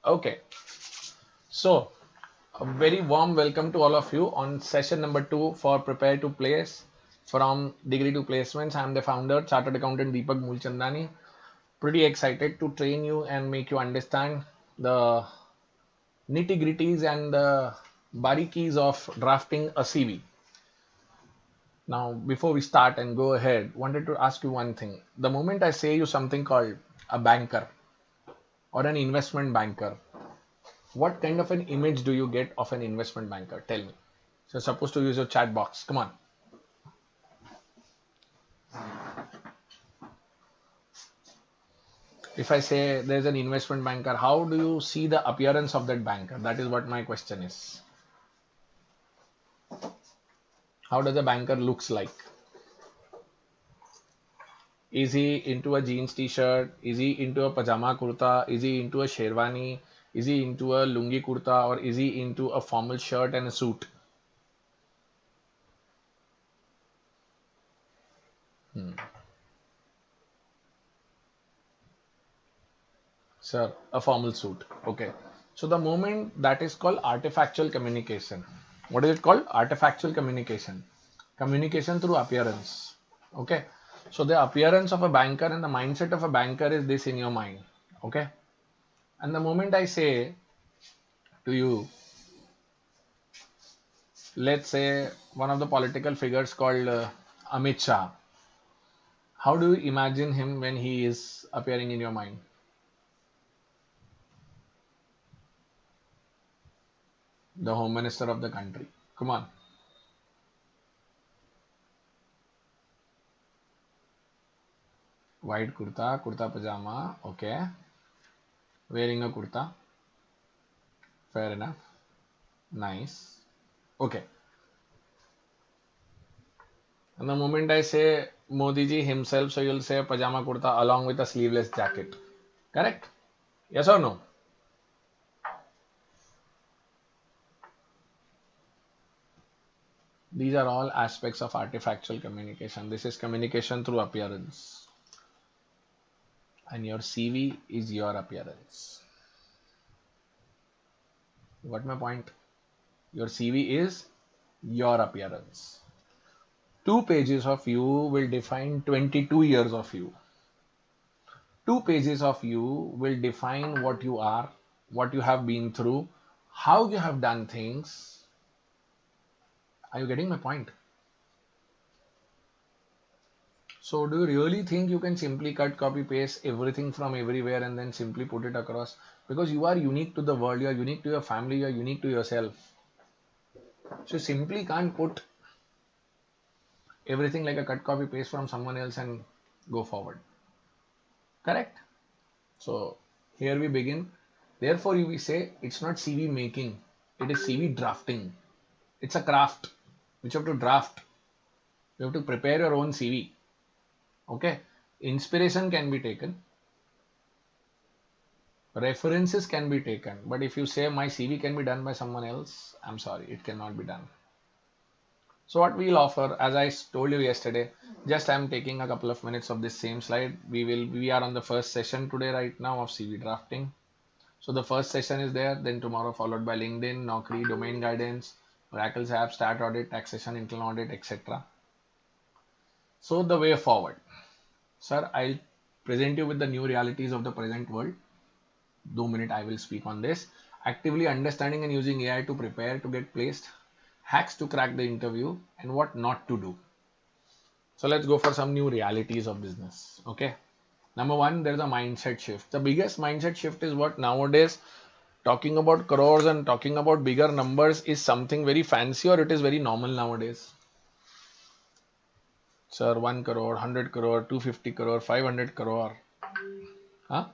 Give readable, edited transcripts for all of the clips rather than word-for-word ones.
Okay, so a very warm welcome to all of you on session number 2 for Prepare to Place from Degree to Placements. I'm the founder, Chartered Accountant Deepak Mulchandani. Pretty excited to train you and make you understand the nitty gritties and the barikis of drafting a CV. Now, before we start and go ahead, wanted to ask you one thing. The moment I say you something called a banker or an investment banker, what kind of an image do you get of an investment banker? Tell me. So, supposed to use your chat box. Come on. If I say there's an investment banker, how do you see the appearance of that banker? That is what my question is. How does a banker looks like? Is he into a jeans t-shirt? Is he into a pajama kurta? Is he into a sherwani? Is he into a lungi kurta? Or is he into a formal shirt and a suit? Hmm. Sir, a formal suit. Okay. So the moment that is called artifactual communication. What is it called? Artifactual communication. Communication through appearance. Okay. So the appearance of a banker and the mindset of a banker is this in your mind. Okay. And the moment I say to you, let's say one of the political figures called Amit Shah, how do you imagine him when he is appearing in your mind? The home minister of the country. Come on. White kurta, kurta pajama. Okay. Wearing a kurta. Fair enough. Nice. Okay. And the moment I say Modi ji himself, so you'll say pajama kurta along with a sleeveless jacket. Correct? Yes or no? These are all aspects of artifactual communication. This is communication through appearance. And your CV is your appearance. You got my point? Your CV is your appearance. 2 pages of you will define 22 years of you. 2 pages of you will define what you are, what you have been through, how you have done things. Are you getting my point? So, do you really think you can simply cut, copy, paste everything from everywhere and then simply put it across? Because you are unique to the world, you are unique to your family, you are unique to yourself. So, you simply can't put everything like a cut, copy, paste from someone else and go forward. Correct? So, here we begin. Therefore, we say it's not CV making, it is CV drafting. It's a craft which you have to draft. You have to prepare your own CV. Okay. Inspiration can be taken, references can be taken, but if you say my CV can be done by someone else, I'm sorry, it cannot be done. So what we'll offer, as I told you yesterday, just I'm taking a couple of minutes of this same slide. We are on the first session today right now of CV drafting. So the first session is there, then tomorrow followed by LinkedIn, Naukri, domain guidance, Oracle's app, start audit, taxation, internal audit, etc. So the way forward. Sir, I'll present you with the new realities of the present world. 2 minutes I will speak on this. Actively understanding and using AI to prepare to get placed, hacks to crack the interview, and what not to do. So let's go for some new realities of business. Okay. Number one, there's a mindset shift. The biggest mindset shift is what nowadays talking about crores and talking about bigger numbers is something very fancy or it is very normal nowadays. Sir, 1 crore, 100 crore, 250 crore, 500 crore. Huh?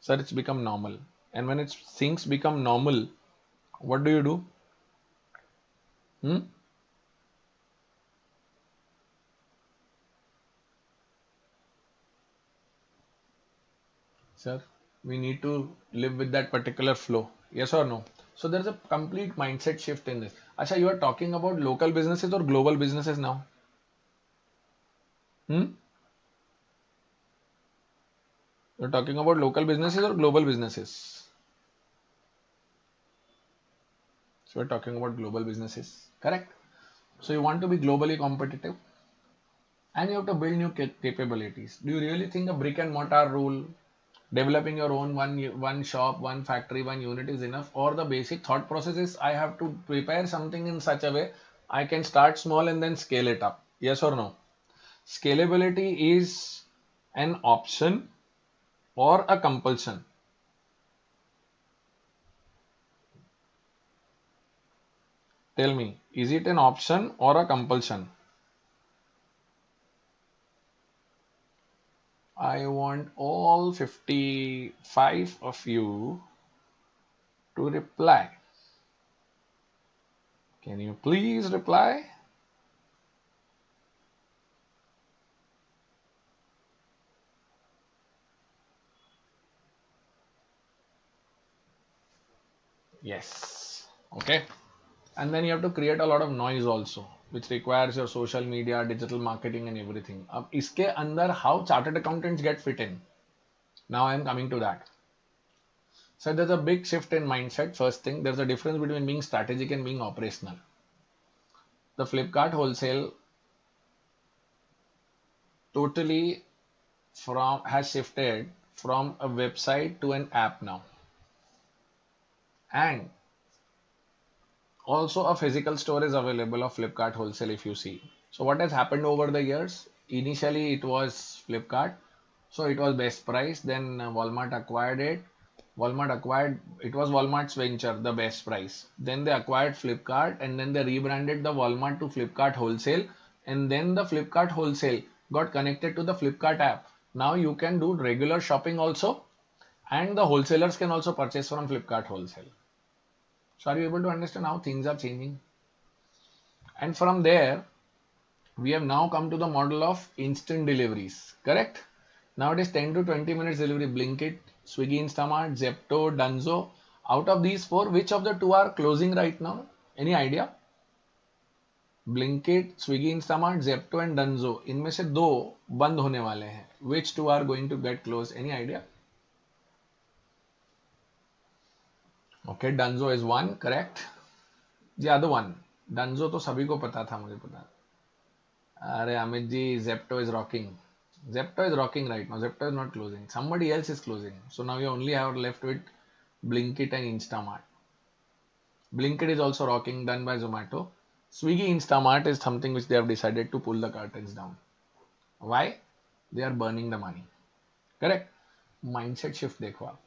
Sir, it's become normal. And when things become normal, what do you do? Hmm? Sir, we need to live with that particular flow. Yes or no? So there's a complete mindset shift in this. Asha, you are talking about local businesses or global businesses now? Hmm? You're talking about local businesses or global businesses? So we're talking about global businesses, correct? So you want to be globally competitive and you have to build new capabilities. Do you really think a brick and mortar rule, developing your own one shop, one factory, one unit is enough? Or the basic thought process is I have to prepare something in such a way I can start small and then scale it up? Yes or no? Scalability is an option or a compulsion? Tell me, is it an option or a compulsion? I want all 55 of you to reply. Can you please reply? Yes. Okay. And then you have to create a lot of noise also, which requires your social media, digital marketing, and everything. अब इसके अंदर how chartered accountants get fit in. Now I am coming to that. So there's a big shift in mindset. First thing, there's a difference between being strategic and being operational. The Flipkart wholesale totally from has shifted from a website to an app now, and also a physical store is available of Flipkart wholesale if you see. So what has happened over the years? Initially it was Flipkart, so it was best price. Then Walmart acquired it. Walmart acquired it was Walmart's venture, the best price. Then they acquired Flipkart and then they rebranded the Walmart to Flipkart wholesale. And then the Flipkart wholesale got connected to the Flipkart app. Now you can do regular shopping also, and the wholesalers can also purchase from Flipkart wholesale. So are you able to understand how things are changing? And from there, we have now come to the model of instant deliveries, correct? Now it is 10 to 20 minutes delivery. Blinkit, Swiggy, Instamart, Zepto, Dunzo. Out of these four, which of the two are closing right now? Any idea? Blinkit, Swiggy, Instamart, Zepto and Dunzo. इनमें से दो बंद होने वाले हैं. Which two are going to get closed? Any idea? Okay, Dunzo is one, correct. The other one, Dunzo तो सभी को पता था, मुझे पता. अरे Amit ji, Zepto is rocking. Zepto is rocking right now. Zepto is not closing. Somebody else is closing. So now you only have left with Blinkit and Instamart. Blinkit is also rocking, done by Zomato. Swiggy Instamart is something which they have decided to pull the curtains down. Why? They are burning the money. Correct? Mindset shift देखो आप.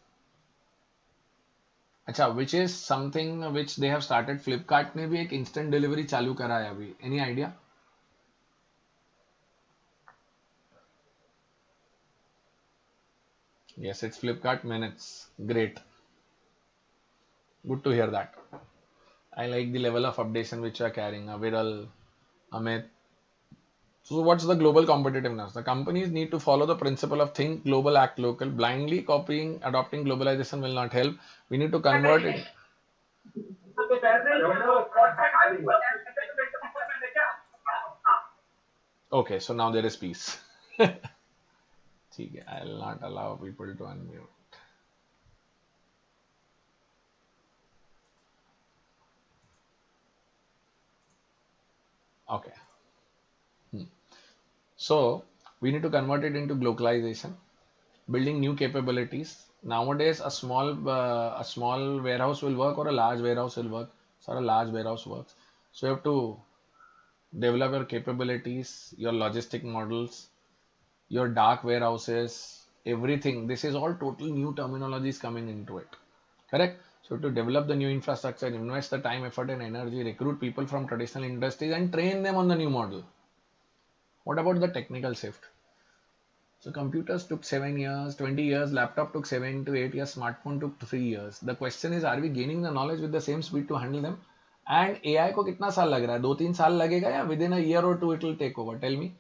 अच्छा, which is something which they have started. Flipkart ने भी एक instant delivery चालू करा है अभी. Any idea? Yes, it's Flipkart minutes. Great. Good to hear that. I like the level of updation which you are carrying. Viral, Amit. So what's the global competitiveness? The companies need to follow the principle of think global, act local. Blindly copying, adopting globalization will not help. We need to convert it. Okay, so now there is peace. ठीक है, I'll not allow people to unmute. Okay. So we need to convert it into globalization, building new capabilities. Nowadays, a small warehouse will work or a large warehouse will work. So a large warehouse works. So you have to develop your capabilities, your logistic models, your dark warehouses, everything. This is all total new terminologies coming into it. Correct? So to develop the new infrastructure, invest the time, effort, and energy, recruit people from traditional industries and train them on the new model. What about the technical shift? So computers took 7 years, 20 years, laptop took 7 to 8 years, smartphone took 3 years. The question is, are we gaining the knowledge with the same speed to handle them? And AI को कितना साल लग रहा है? 2-3 साल लगेगा या within a year or two it will take over? Tell me.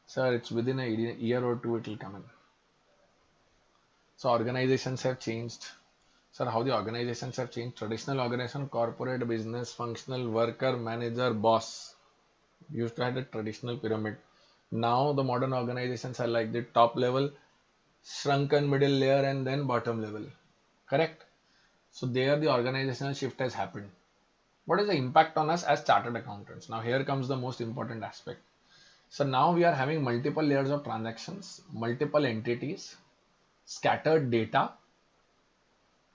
Sir, it's within a year or two it will come in. So organizations have changed. Sir, how the organizations have changed? Traditional organization, corporate, business, functional, worker, manager, boss. Used to have a traditional pyramid. Now the modern organizations are like the top level, shrunken middle layer, and then bottom level. Correct? So there the organizational shift has happened. What is the impact on us as chartered accountants? Now here comes the most important aspect. So now we are having multiple layers of transactions, multiple entities, scattered data,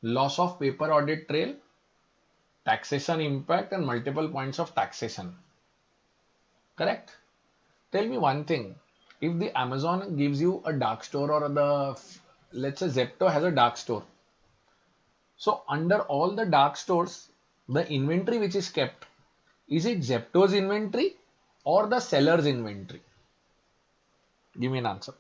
loss of paper audit trail, taxation impact, and multiple points of taxation. Correct? Tell me one thing. If the Amazon gives you a dark store, or let's say Zepto has a dark store. So under all the dark stores, the inventory which is kept, is it Zepto's inventory or the seller's inventory? Give me an answer.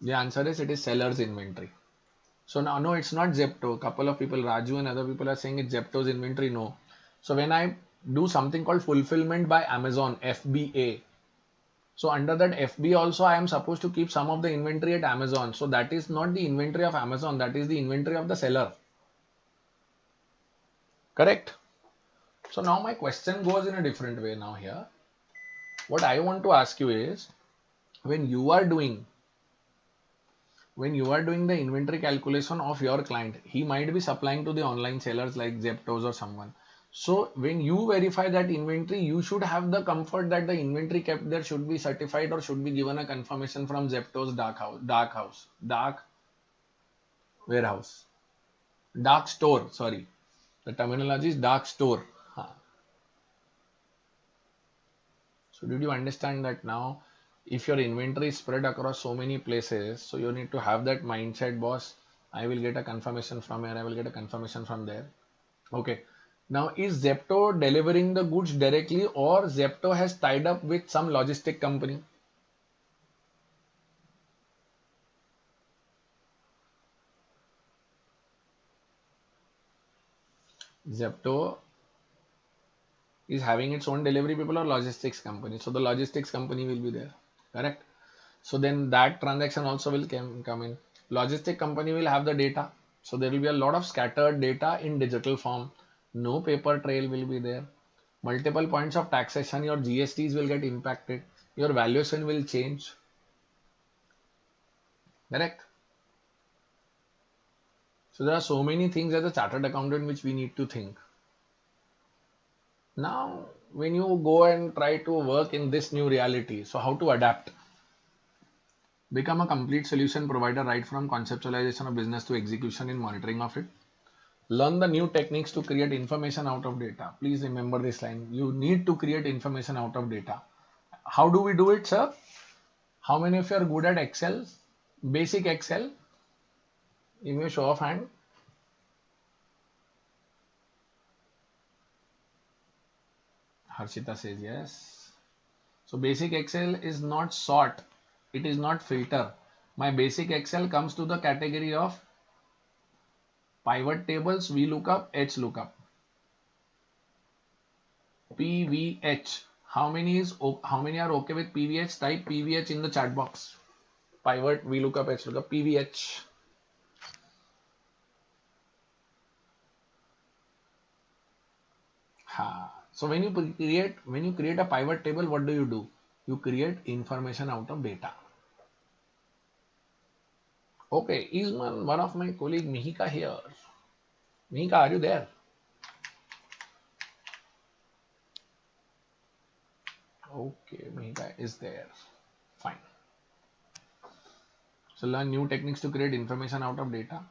The answer is it is seller's inventory. So now, no, it's not Zepto. Couple of people, Raju and other people are saying it's Zepto's inventory. No. So when I do something called fulfillment by Amazon, FBA, so under that FB also I am supposed to keep some of the inventory at Amazon. So that is not the inventory of Amazon, that is the inventory of the seller. Correct? So now my question goes in a different way now here. What I want to ask you is, when you are doing the inventory calculation of your client, he might be supplying to the online sellers like Zeptos or someone. So when you verify that inventory, you should have the comfort that the inventory kept there should be certified or should be given a confirmation from Zepto's dark warehouse, dark store. Sorry, the terminology is dark store. Huh. So did you understand that now? If your inventory is spread across so many places, so you need to have that mindset, boss. I will get a confirmation from here, I will get a confirmation from there. Okay. Now, is Zepto delivering the goods directly, or Zepto has tied up with some logistic company? Zepto is having its own delivery people or logistics company. So the logistics company will be there. Correct. So then that transaction also will come in. Logistic company will have the data. So there will be a lot of scattered data in digital form. No paper trail will be there. Multiple points of taxation, your GSTs will get impacted. Your valuation will change. Correct. So there are so many things as a chartered accountant which we need to think. Now, when you go and try to work in this new reality, so how to adapt? Become a complete solution provider right from conceptualization of business to execution in monitoring of it. Learn the new techniques to create information out of data. Please remember this line. You need to create information out of data. How do we do it, sir? How many of you are good at Excel? Basic Excel? Give me a show of hand. Harshita says yes. So basic Excel is not sort. It is not filter. My basic Excel comes to the category of pivot tables, VLOOKUP, HLOOKUP. PVH. How many are okay with PVH? Type PVH in the chat box. Pivot, VLOOKUP, HLOOKUP, PVH. Ha. So when you create a pivot table, what do? You create information out of data. Okay, is one of my colleague Mihika here? Mihika, are you there? Okay, Mihika is there. Fine. So learn new techniques to create information out of data.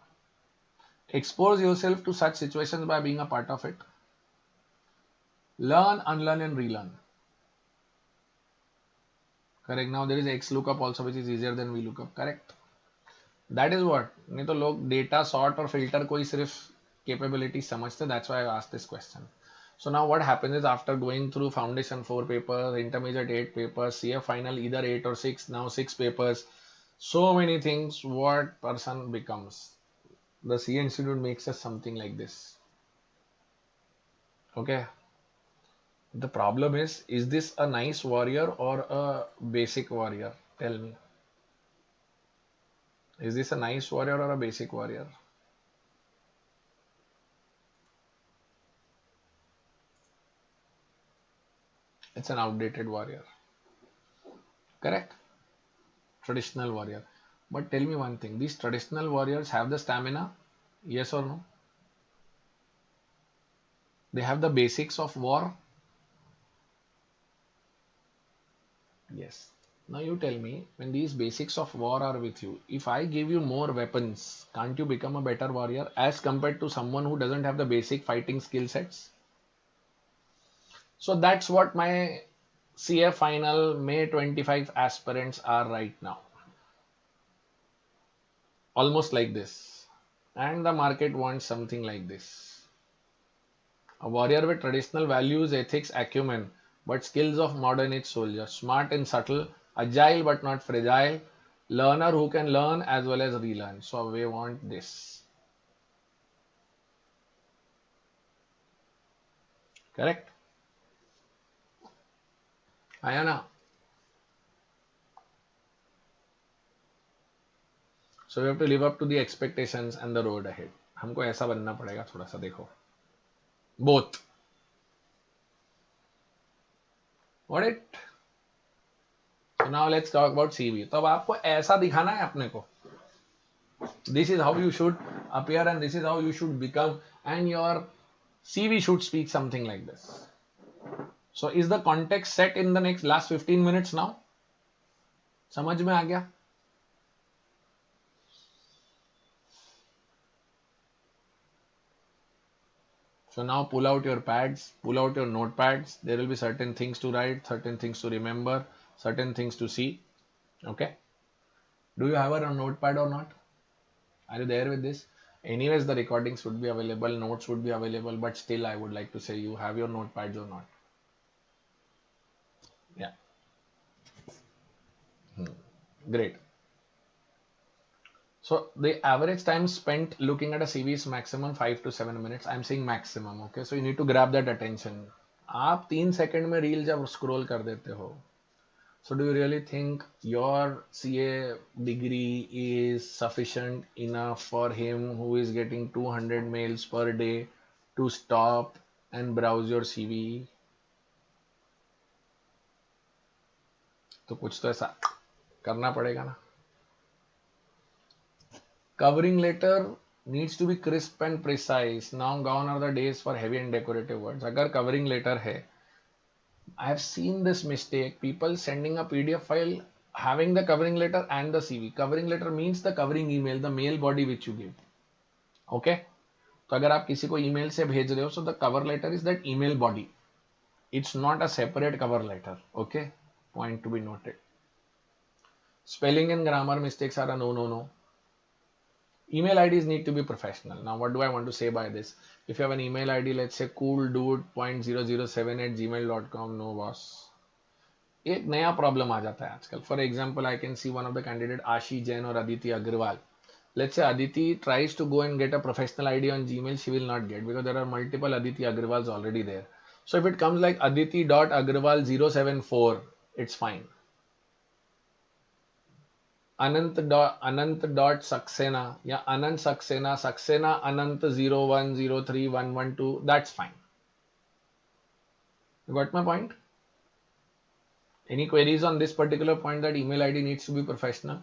Expose yourself to such situations by being a part of it. Learn, unlearn, and relearn. Correct. Now there is X lookup also, which is easier than V lookup. Correct. That is what. नहीं तो लोग data sort और filter को ही सिर्फ capability समझते. That's why I asked this question. So now what happens is, after going through foundation 4 papers, intermediate 8 papers, CA final either 8 or 6, now 6 papers, so many things, what person becomes. The CA Institute makes us something like this. Okay. The problem is this a nice warrior or a basic warrior? Tell me. Is this a nice warrior or a basic warrior? It's an outdated warrior. Correct? Traditional warrior. But tell me one thing, these traditional warriors have the stamina? Yes or no? They have the basics of war? Yes. Now you tell me, when these basics of war are with you, if I give you more weapons, can't you become a better warrior as compared to someone who doesn't have the basic fighting skill sets? So that's what my CA final May 25 aspirants are right now. Almost like this. And the market wants something like this. A warrior with traditional values, ethics, acumen, but skills of modern age soldier. Smart and subtle, agile but not fragile, learner who can learn as well as relearn. So we want this. Correct? Ayana. So we have to live up to the expectations and the road ahead. हमको ऐसा बनना पड़ेगा थोड़ा सा देखो. Both. Got it? So now let's talk about CV. तो अब आपको ऐसा दिखाना है अपने को. This is how you should appear and this is how you should become, and your CV should speak something like this. So is the context set in the next last 15 minutes now? समझ में आ गया? So now pull out your pads, pull out your notepads. There will be certain things to write, certain things to remember, certain things to see. Okay? Do you have a notepad or not? Are you there with this? Anyways, the recordings would be available, notes would be available, but still I would like to say you have your notepads or not. Yeah. Great. So the average time spent looking at a CV is maximum 5 to 7 minutes. I'm saying maximum. Okay. So you need to grab that attention. आप 3 second में reel जब scroll कर देते हो, so do you really think your CA degree is sufficient enough for him who is getting 200 mails per day to stop and browse your CV? तो कुछ तो ऐसा करना पड़ेगा ना. Covering letter needs to be crisp and precise. Now gone are the days for heavy and decorative words. अगर covering letter है, I have seen this mistake. People sending a PDF file having the covering letter and the CV. Covering letter means the covering email, the mail body which you give. Okay? तो अगर आप किसी को email से भेज रहे हो, so the cover letter is that email body. It's not a separate cover letter. Okay? Point to be noted. Spelling and grammar mistakes are a no, no, no. Email IDs need to be professional. Now, what do I want to say by this? If you have an email ID, let's say cooldude.007@gmail.com, no boss. एक नया problem आ जाता है आजकल. For example, I can see one of the candidate आशी जैन और Aditi Agarwal. Let's say Aditi tries to go and get a professional ID on Gmail, she will not get because there are multiple Aditi Agrawals already there. So if it comes like aditi.agrawal074, it's fine. Anant dot Saxena, yeah, Anant Saxena, Saxena Anant 0103112, that's fine. You got my point? Any queries on this particular point that email ID needs to be professional?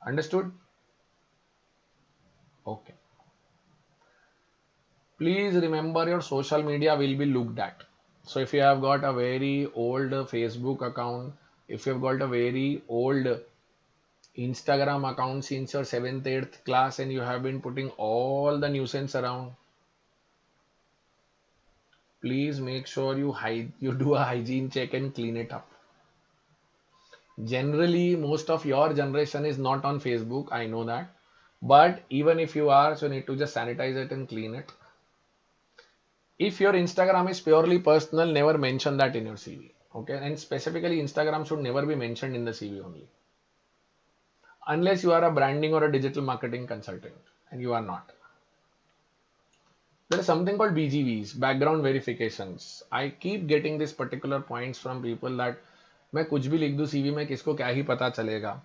Understood? Okay. Please remember your social media will be looked at. So if you have got a very old Facebook account, if you've got a very old Instagram account since your 7th, 8th class and you have been putting all the nuisance around, please make sure you do a hygiene check and clean it up. Generally, most of your generation is not on Facebook, I know that. But even if you are, so you need to just sanitize it and clean it. If your Instagram is purely personal, never mention that in your CV. Okay, and specifically Instagram should never be mentioned in the CV only. Unless you are a branding or a digital marketing consultant, and you are not. There is something called BGVs, background verifications. I keep getting this particular points from people that मैं कुछ भी लिख दूं CV में किसको क्या ही पता चलेगा.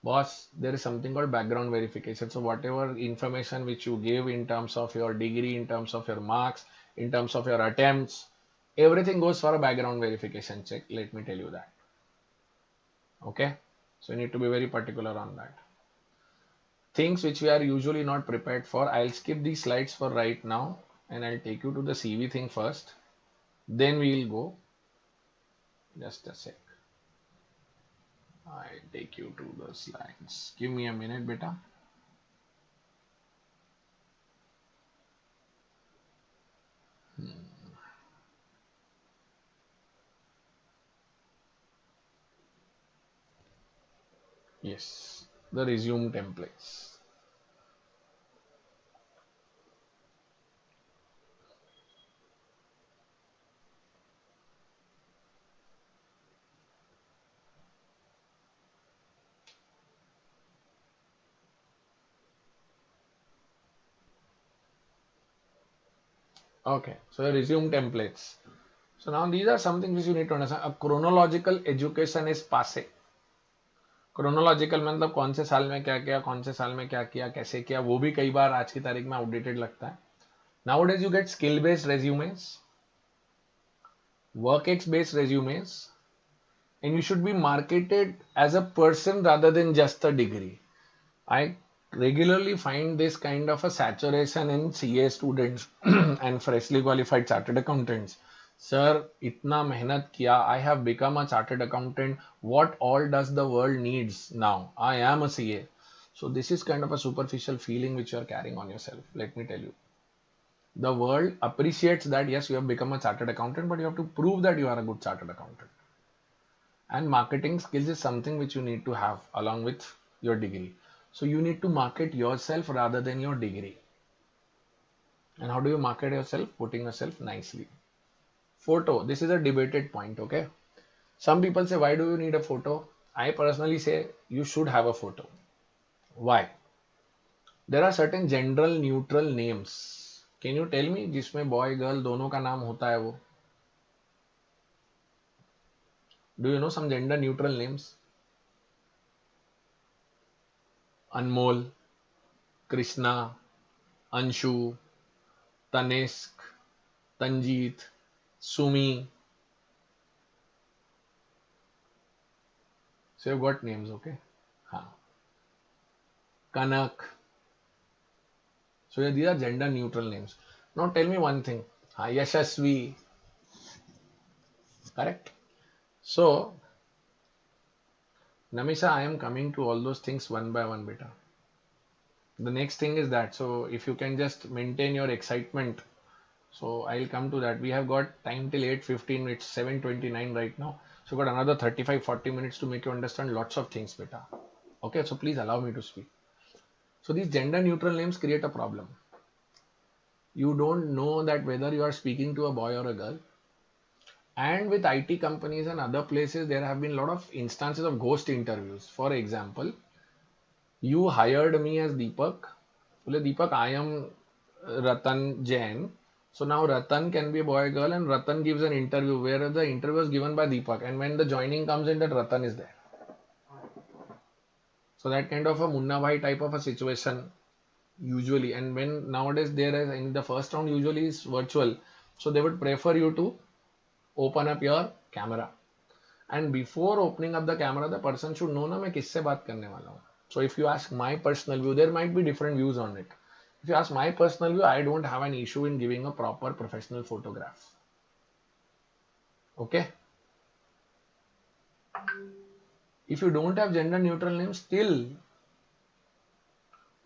Boss, there is something called background verification. So whatever information which you give in terms of your degree, in terms of your marks, in terms of your attempts, everything goes for a background verification check. Let me tell you that. Okay. So you need to be very particular on that. Things which we are usually not prepared for. I'll skip these slides for right now and I'll take you to the CV thing first. Then we'll go. Just a sec. I'll take you to the slides. Give me a minute, beta. Yes, the resume templates. Okay, so the resume templates. So now these are something which you need to understand. A chronological education is passé. Chronological मतलब कौन से साल में क्या किया, कौन से साल में क्या किया, कैसे किया, वो भी कई बार आज की तारीख में आउटडेटेड लगता है. Nowadays you get skill based resumes, work ex based resumes, and you should be marketed as a person rather than just a degree. I regularly find this kind of a saturation in CA students and freshly qualified chartered accountants. Sir, itna mehnat kiya, I have become a chartered accountant. What all does the world needs now? I am a CA. So this is kind of a superficial feeling which you are carrying on yourself. Let me tell you. The world appreciates that yes, you have become a chartered accountant, but you have to prove that you are a good chartered accountant. And marketing skills is something which you need to have along with your degree. So you need to market yourself rather than your degree. And how do you market yourself? Putting yourself nicely. Photo. This is a debated point, okay? Some people say, why do you need a photo? I personally say you should have a photo. Why? There are certain general neutral names. Can you tell me जिसमें boy girl दोनों का नाम होता है वो? Do you know some gender neutral names? Anmol, Krishna, Anshu, Tanishq, Tanjeet, Sumi. So you've got names, okay? हाँ. Kanak. So yeah, these are gender neutral names. Now tell me one thing. हाँ, Yashasvi. Correct? So, Namisha, I am coming to all those things one by one, beta. The next thing is that. So if you can just maintain your excitement. So I'll come to that. We have got time till 8:15. It's 7:29 right now. So got another 35-40 minutes to make you understand lots of things, beta. Okay, so please allow me to speak. So these gender neutral names create a problem. You don't know that whether you are speaking to a boy or a girl. And with IT companies and other places, there have been a lot of instances of ghost interviews. For example, you hired me as Deepak. Well, Deepak, I am Ratan Jain. So now Ratan can be a boy or girl, and Ratan gives an interview where the interview is given by Deepak, and when the joining comes in, that Ratan is there. So that kind of a Munna Bhai type of a situation usually. And when nowadays there is in the first round usually is virtual, so they would prefer you to open up your camera. And before opening up the camera, the person should know ना मैं किससे बात करने वाला हूँ. So if you ask my personal view, there might be different views on it. If you ask my personal view, I don't have an issue in giving a proper professional photograph. Okay. If you don't have gender neutral names, still,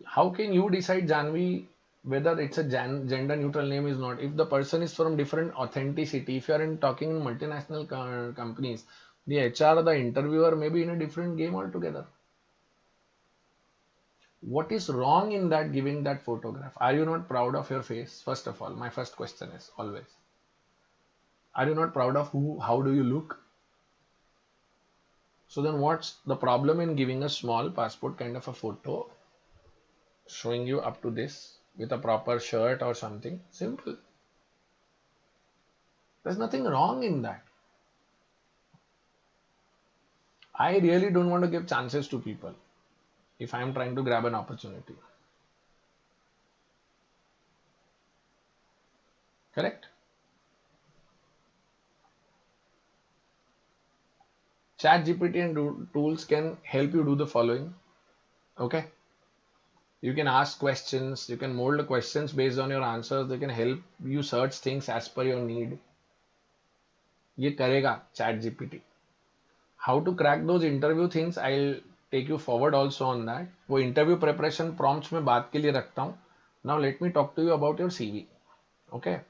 how can you decide, Janvi, whether it's a gender neutral name is not? If the person is from different authenticity, if you are in talking in multinational companies, the HR, the interviewer may be in a different game altogether. What is wrong in that giving that photograph? Are you not proud of your face? First of all, my first question is always, are you not proud of who, how do you look? So then what's the problem in giving a small passport kind of a photo showing you up to this with a proper shirt or something? Simple. There's nothing wrong in that. I really don't want to give chances to people. if I am trying to grab an opportunity. Correct? Chat GPT and tools can help you do the following. Okay. You can ask questions, you can mold the questions based on your answers, they can help you search things as per your need. ये करेगा chat GPT. How to crack those interview things, I'll take you forward also on that. वो interview preparation prompts में बात के लिए रखता हूँ. Now let me talk to you about your CV. Okay.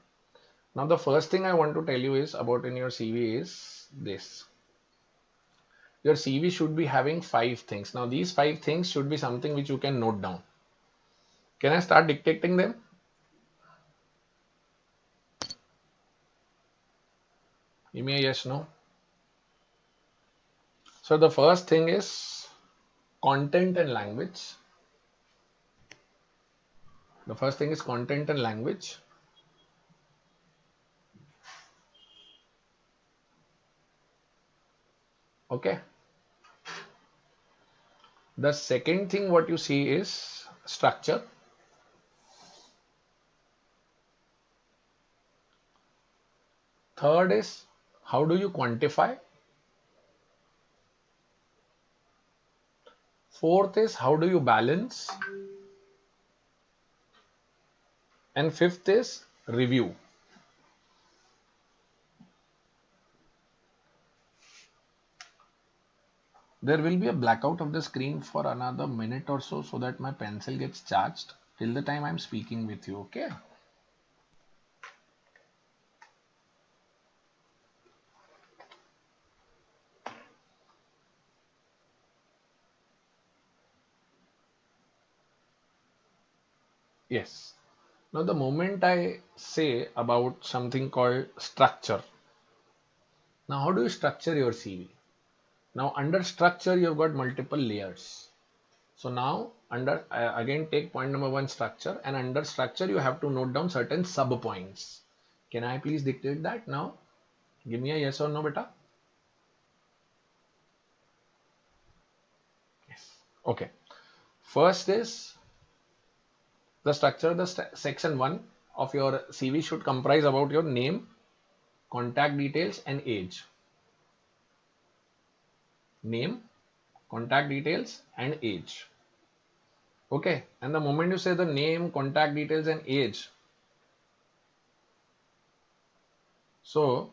Now the first thing I want to tell you is about in your CV is this. Your CV should be having 5 things. Now these 5 things should be something which you can note down. Can I start dictating them? Give me a yes, no. So the first thing is content and language. The first thing is content and language. Okay. The second thing what you see is structure. Third is how do you quantify. Fourth is how do you balance. And fifth is review. There will be a blackout of the screen for another minute or so that my pencil gets charged till the time I'm speaking with you. Okay. Yes. Now the moment I say about something called structure. Now how do you structure your CV? Now under structure you've got multiple layers. So now under again take point number 1 structure, and under structure you have to note down certain sub points. Can I please dictate that now? Give me a yes or no, beta. Yes. Okay. First is the structure. The section 1 of your CV should comprise about your name, contact details and age. Name, contact details and age. Okay. And the moment you say the name, contact details and age, so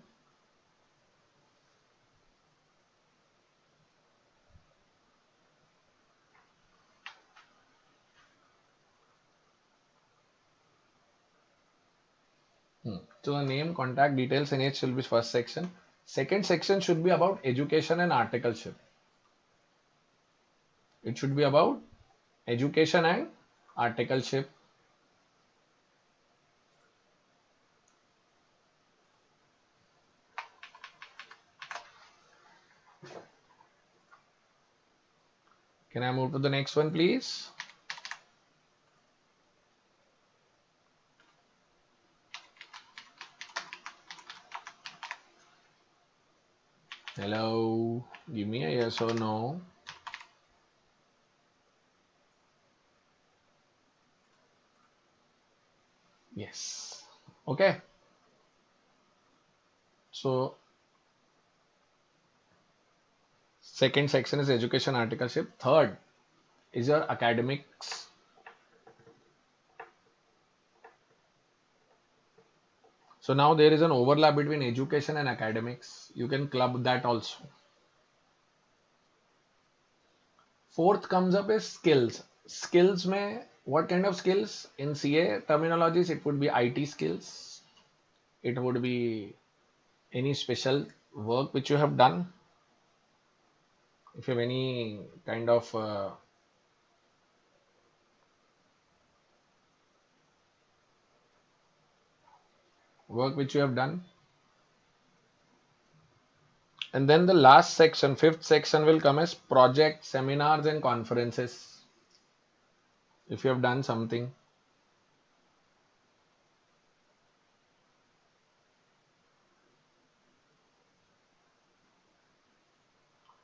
so the name, contact details and age will be first section. Second section should be about education and articleship. It should be about education and articleship. Can I move to the next one, please? Hello, give me a yes or no. Yes. Okay. So second section is education articleship. Third is your academics. So now there is an overlap between education and academics. You can club that also. Fourth comes up is skills. Skills mein what kind of skills? In CA terminologies, it would be IT skills. It would be any special work which you have done. If you have any kind of work which you have done. And then the last section, fifth section will come as project, seminars and conferences. If you have done something.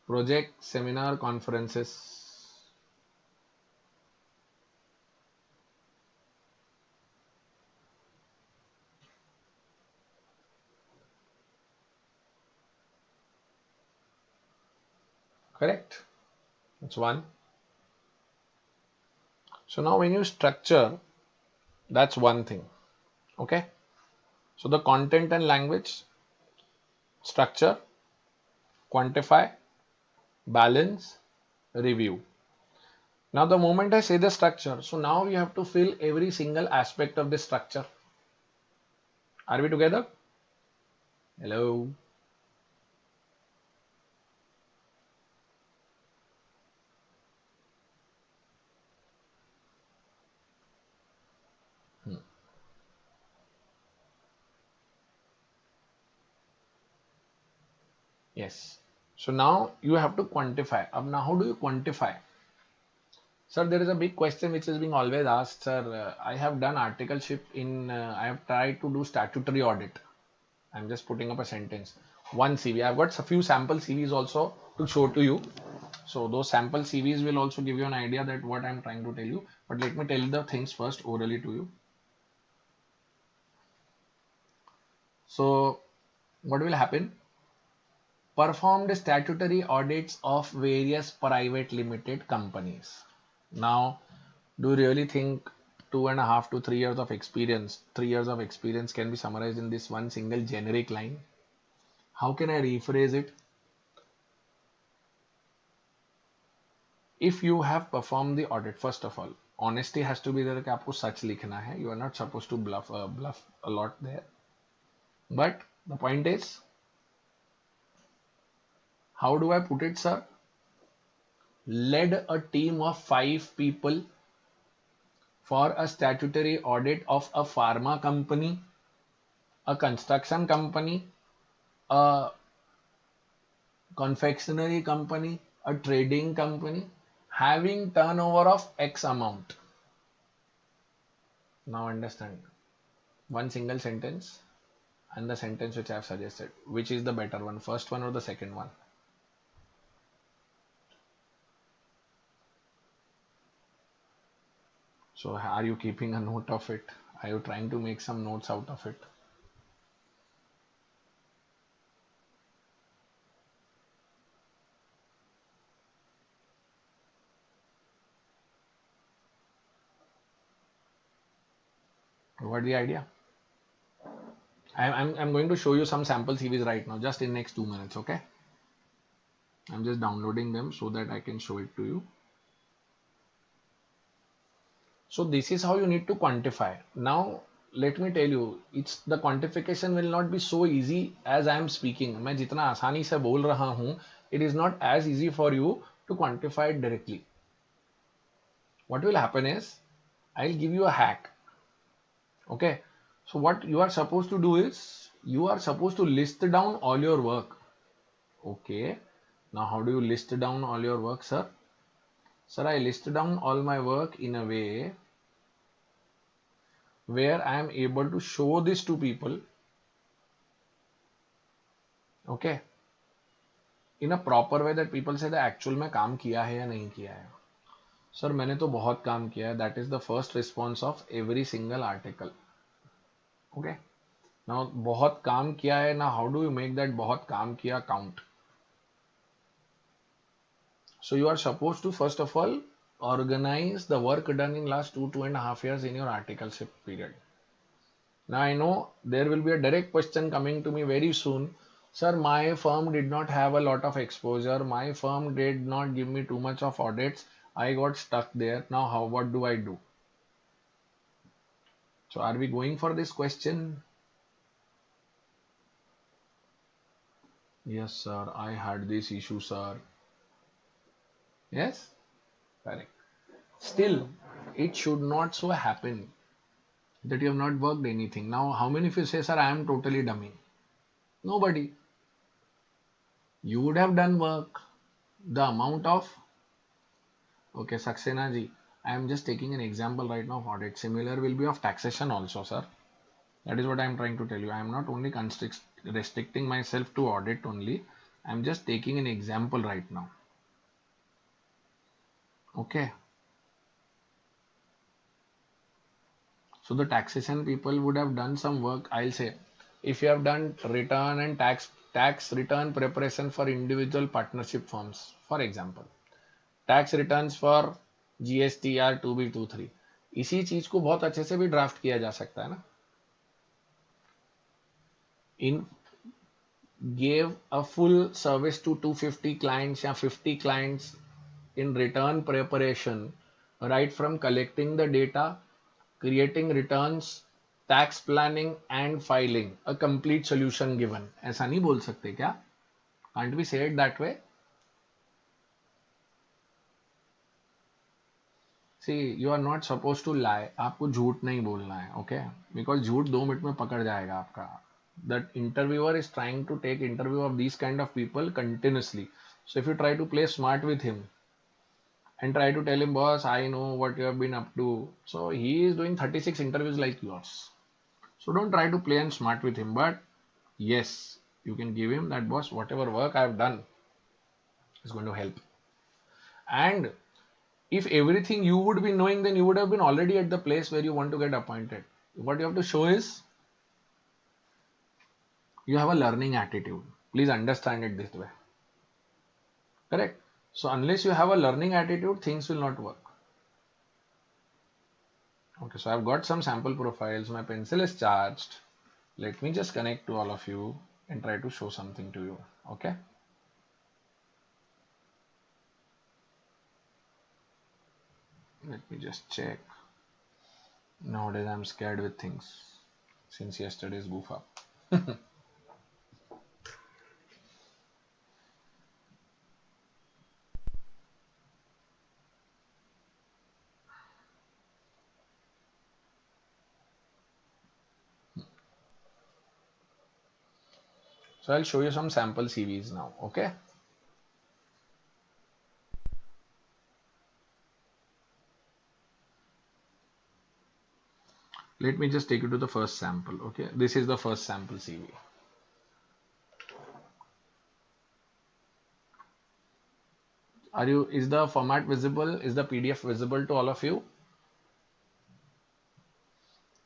Project, seminar, conferences. Correct? That's one. So now when you structure, that's one thing. Okay. So the content and language, structure, quantify, balance, review. Now the moment I say the structure, so now you have to fill every single aspect of the structure. Are we together? Hello. Hmm. Yes. So now you have to quantify. Now how do you quantify? Sir, there is a big question which is being always asked, sir. I have done articleship in, I have tried to do statutory audit. I'm just putting up a sentence. One CV. I've got a few sample CVs also to show to you. So those sample CVs will also give you an idea that what I'm trying to tell you. But let me tell you the things first orally to you. So what will happen? Performed statutory audits of various private limited companies. Now, do you really think 2.5 to 3 years of experience, 3 years of experience can be summarized in this one single generic line? How can I rephrase it? If you have performed the audit, first of all, honesty has to be there कि आपको सच लिखना है. You are not supposed to bluff a lot there. But the point is, how do I put it, sir? Led a team of 5 people for a statutory audit of a pharma company, a construction company, a confectionery company, a trading company, having turnover of X amount. Now understand one single sentence and the sentence which I have suggested. Which is the better one, first one or the second one? So are you keeping a note of it? Are you trying to make some notes out of it? What the idea? I'm going to show you some sample CVs right now, just in next 2 minutes, okay? I'm just downloading them so that I can show it to you. So this is how you need to quantify. Now let me tell you, it's the quantification will not be so easy as I am speaking. मैं जितना आसानी से बोल रहा हूँ, it is not as easy for you to quantify it directly. What will happen is, I'll give you a hack. Okay. So what you are supposed to do is, you are supposed to list down all your work. Okay. Now how do you list down all your work, sir? Sir, I list down all my work in a way where I am able to show this to people. Okay. In a proper way that people say that actual में काम किया है या नहीं किया है. Sir मैंने तो बहुत काम किया है. That is the first response of every single article. Okay. Now बहुत काम किया है. Now how do you make that बहुत काम किया count? So you are supposed to first of all organize the work done in last 2.5 years in your articleship period. Now I know there will be a direct question coming to me very soon. Sir, my firm did not have a lot of exposure. My firm did not give me too much of audits. I got stuck there. Now how, what do I do? So are we going for this question? Yes, sir. I had this issue, sir. Yes? Correct. Still, it should not so happen that you have not worked anything. Now, how many of you say, sir, I am totally dummy? Nobody. You would have done work. The amount of, okay, Saxena ji, I am just taking an example right now of audit. Similar will be of taxation also, sir. That is what I am trying to tell you. I am not only restricting myself to audit only. I am just taking an example right now. Okay. So the taxation people would have done some work. I'll say, if you have done return and tax tax return preparation for individual partnership firms, for example, tax returns for GSTR 2B23, इसी चीज को बहुत अच्छे से भी draft किया जा सकता है ना. In gave a full service to 250 clients या 50 clients in return preparation, right from collecting the data, creating returns, tax planning and filing, a complete solution given. ऐसा नहीं बोल सकते क्या? Can't we say it that way? See, you are not supposed to lie. आपको झूठ नहीं बोलना है, okay? Because झूठ 2 मिनट में पकड़ जाएगा आपका. That interviewer is trying to take interview of these kind of people continuously. So if you try to play smart with him and try to tell him, boss, I know what you have been up to. So he is doing 36 interviews like yours. So don't try to play and smart with him. But yes, you can give him that, boss, whatever work I have done is going to help. And if everything you would be knowing, then you would have been already at the place where you want to get appointed. What you have to show is you have a learning attitude. Please understand it this way. Correct? So unless you have a learning attitude, things will not work. Okay, so I've got some sample profiles. My pencil is charged. Let me just connect to all of you and try to show something to you. Okay. Let me just check. Nowadays I'm scared with things since yesterday's goof up. So I'll show you some sample CVs now. Okay. Let me just take you to the first sample. Okay. This is the first sample CV. Is the format visible? Is the PDF visible to all of you?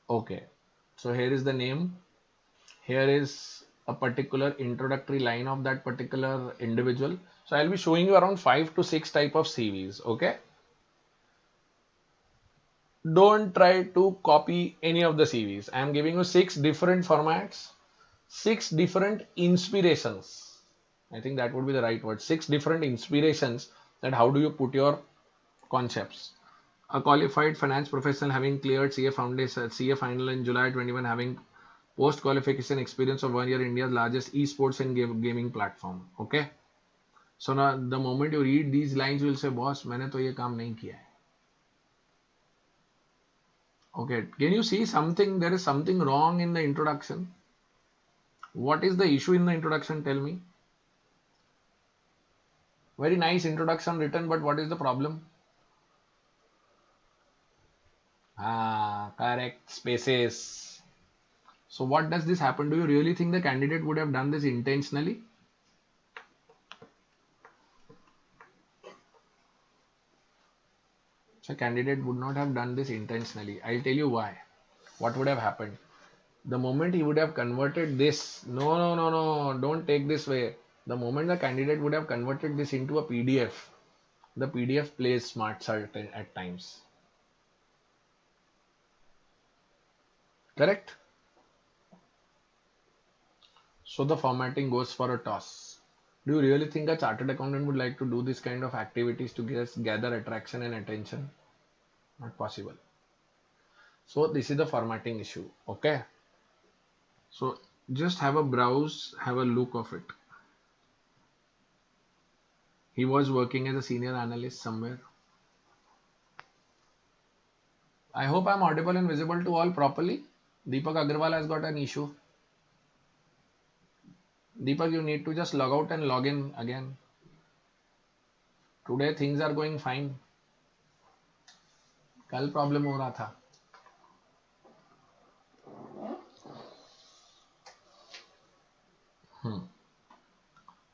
Okay. So here is the name. Here is a particular introductory line of that particular individual. So I'll be showing you around 5 to 6 type of CVs. Okay. Don't try to copy any of the CVs. I am giving you 6 different formats, 6 different inspirations. I think that would be the right word. 6 different inspirations that how do you put your concepts. A qualified finance professional having cleared CA foundation, CA final in July 21, having post qualification experience of 1 year, India's largest esports and gaming platform. Okay. So now the moment you read these lines, you will say, boss, मैंने तो ये काम नहीं किया है. Okay, can you see something? There is something wrong in the introduction. What is the issue in the introduction? Tell me. Very nice introduction written, but what is the problem? Correct. Spaces. So what does this happen? Do you really think the candidate would have done this intentionally? So candidate would not have done this intentionally. I'll tell you why. What would have happened? The moment he would have converted this, no, don't take this way. The moment the candidate would have converted this into a PDF, the PDF plays smart at times. Correct? So the formatting goes for a toss. Do you really think a chartered accountant would like to do this kind of activities to just gather attraction and attention? Not possible. So this is the formatting issue. Okay. So just have a browse, have a look of it. He was working as a senior analyst somewhere. I hope I'm audible and visible to all properly. Deepak Agrawal has got an issue. Deepak, you need to just log out and log in again. Today things are going fine. कल problem हो रहा था.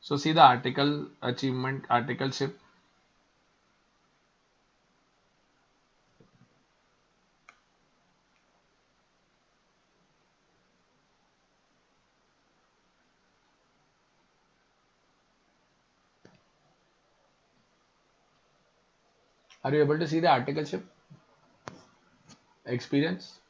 So see the article achievement, articleship. Are you able to see the articleship experience?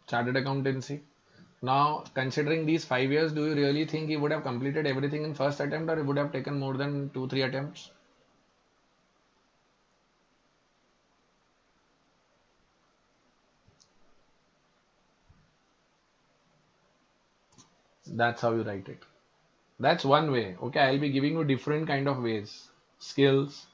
Chartered accountancy. Now, considering these 5 years, do you really think he would have completed everything in first attempt, or it would have taken more than 2, 3 attempts? That's how you write it. That's one way. Okay, I'll be giving you different kind of ways. Skills,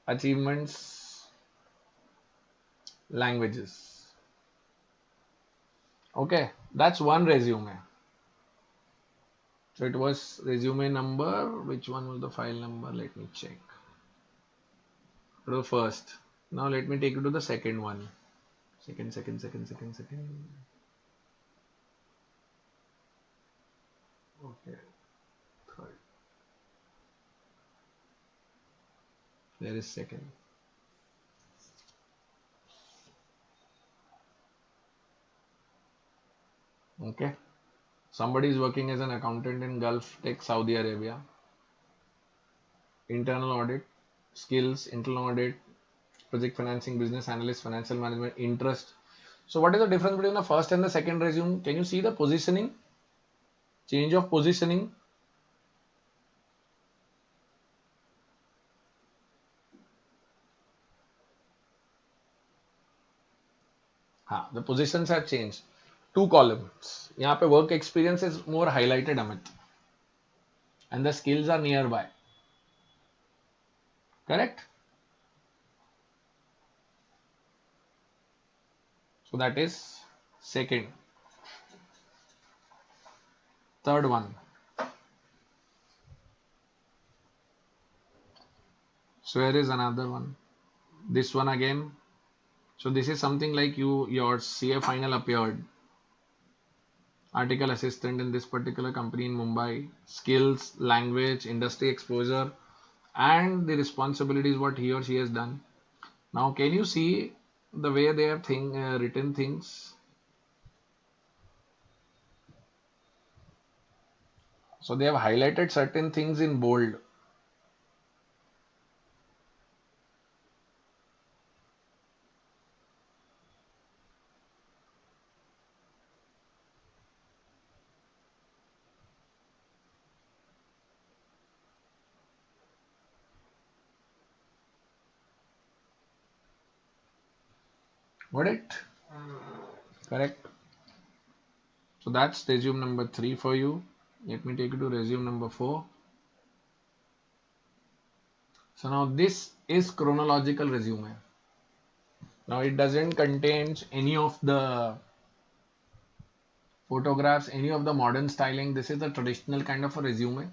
achievements, languages. Okay, that's one resume. So it was resume number. Which one was the file number? Let me check. It was first. Now let me take you to the second one. Second. Okay, third. There is second. Okay. Somebody is working as an accountant in Gulf Tech, Saudi Arabia. Internal audit, skills, internal audit, project financing, business analyst, financial management, interest. So what is the difference between the first and the second resume? Can you see the positioning? Change of positioning. The positions have changed. Two columns. यहाँ पे work experience is more highlighted, Amit, and the skills are nearby. Correct? So that is second. Third one. So here is another one. This one again. So this is something like your CA final appeared. Article assistant in this particular company in Mumbai. Skills, language, industry exposure, and the responsibilities what he or she has done. Now, can you see the way they have written things? So they have highlighted certain things in bold. Got it? Correct. So that's resume number 3 for you. Let me take you to resume number 4. So now this is chronological resume. Now it doesn't contain any of the photographs, any of the modern styling. This is the traditional kind of a resume.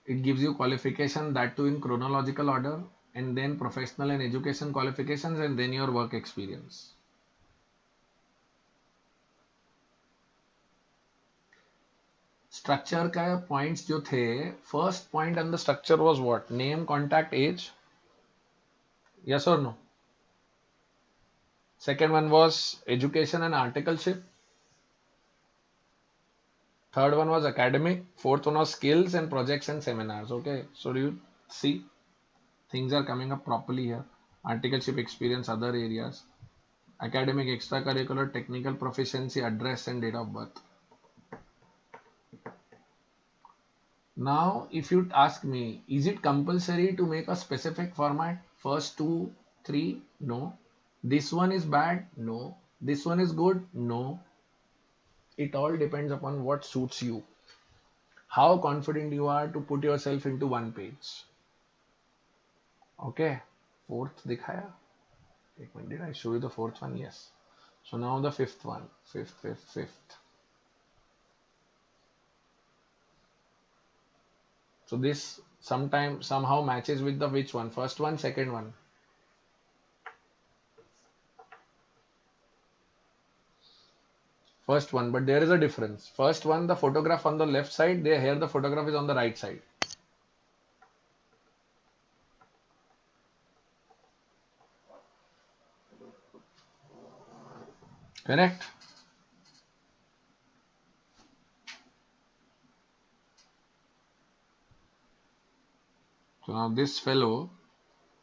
It gives you qualification, that too in chronological order, and then professional and education qualifications, and then your work experience. Structure का points जो थे, first point on the structure was what? Name, contact, age. Yes or no? Second one was education and articleship. Third one was academic. Fourth one was skills and projects and seminars. Okay, so do you see things are coming up properly here? Articleship experience, other areas. Academic, extracurricular, technical proficiency, address, and date of birth. Now, if you ask me, is it compulsory to make a specific format? First two, three? No. This one is bad? No. This one is good? No. It all depends upon what suits you. How confident you are to put yourself into one page. Okay. Fourth dikhaya. Did I show you the fourth one? Yes. So now the fifth one. Fifth. So this somehow matches with the which one? First one, second one. First one, but there is a difference. First one, the photograph on the left side, there here the photograph is on the right side. Correct? So now this fellow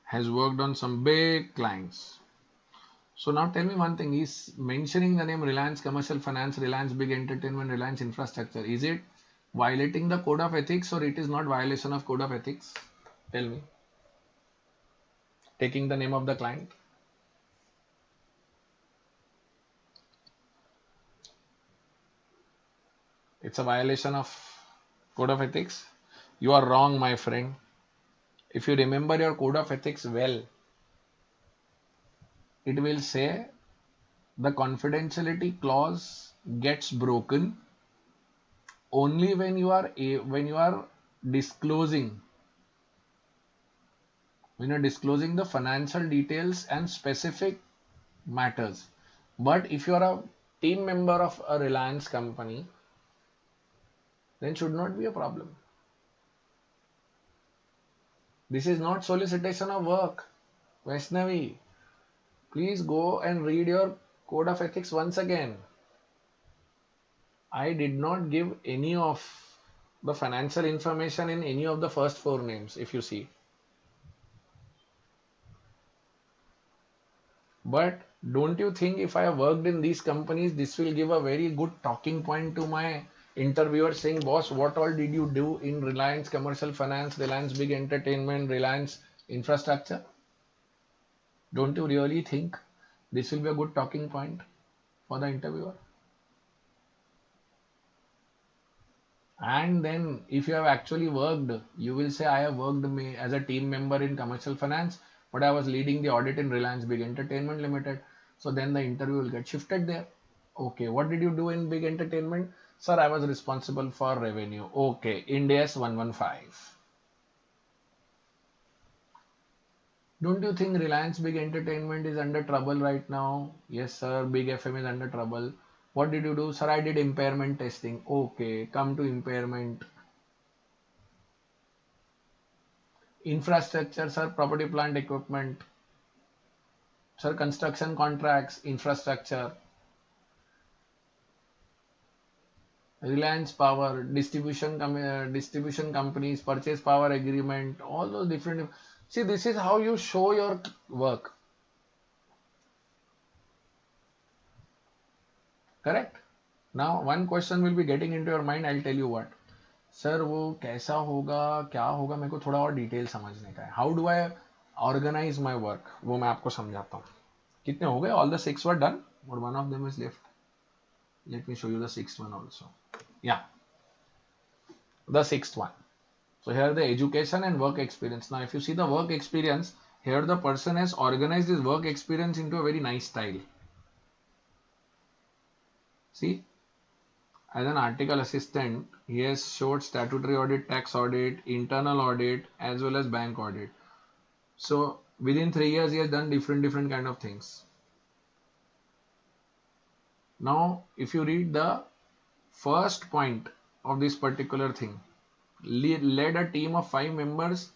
has worked on some big clients. So now tell me one thing, he's mentioning the name Reliance Commercial Finance, Reliance Big Entertainment, Reliance Infrastructure. Is it violating the code of ethics or it is not violation of code of ethics? Tell me. Taking the name of the client. It's a violation of code of ethics. You are wrong, my friend. If you remember your code of ethics well, it will say the confidentiality clause gets broken only when you are disclosing the financial details and specific matters. But if you are a team member of a Reliance company, then should not be a problem. This is not solicitation of work. Vaishnavi, please go and read your code of ethics once again. I did not give any of the financial information in any of the first four names, if you see. But don't you think if I have worked in these companies, this will give a very good talking point to my interviewer saying, boss, what all did you do in Reliance Commercial Finance, Reliance Big Entertainment, Reliance Infrastructure? Don't you really think this will be a good talking point for the interviewer? And then if you have actually worked, you will say, I have worked as a team member in commercial finance, but I was leading the audit in Reliance Big Entertainment Limited. So then the interview will get shifted there. Okay, what did you do in Big Entertainment? Sir, I was responsible for revenue. Okay, India's 115. Don't you think Reliance Big Entertainment is under trouble right now? Yes, sir, Big FM is under trouble. What did you do? Sir, I did impairment testing. Okay, come to impairment. Infrastructure, sir, property, plant, equipment. Sir, construction contracts, infrastructure, Reliance Power, distribution companies, purchase power agreement, all those different. See, this is how you show your work. Correct? Now, one question will be getting into your mind. I'll tell you what. Sir वो कैसा होगा क्या होगा मेरे को थोड़ा और detail समझने का है. How do I organize my work, वो मैं आपको समझाता हूँ. कितने हो गए? ऑल द 6 वर डन और one of them is left. Let me show you the sixth one also. Yeah, the sixth one. So here the education and work experience. Now if you see the work experience, here the person has organized his work experience into a very nice style. See, as an article assistant, he has showed statutory audit, tax audit, internal audit, as well as bank audit. So within 3 years, he has done different kind of things. Now, if you read the first point of this particular thing, led a team of 5 members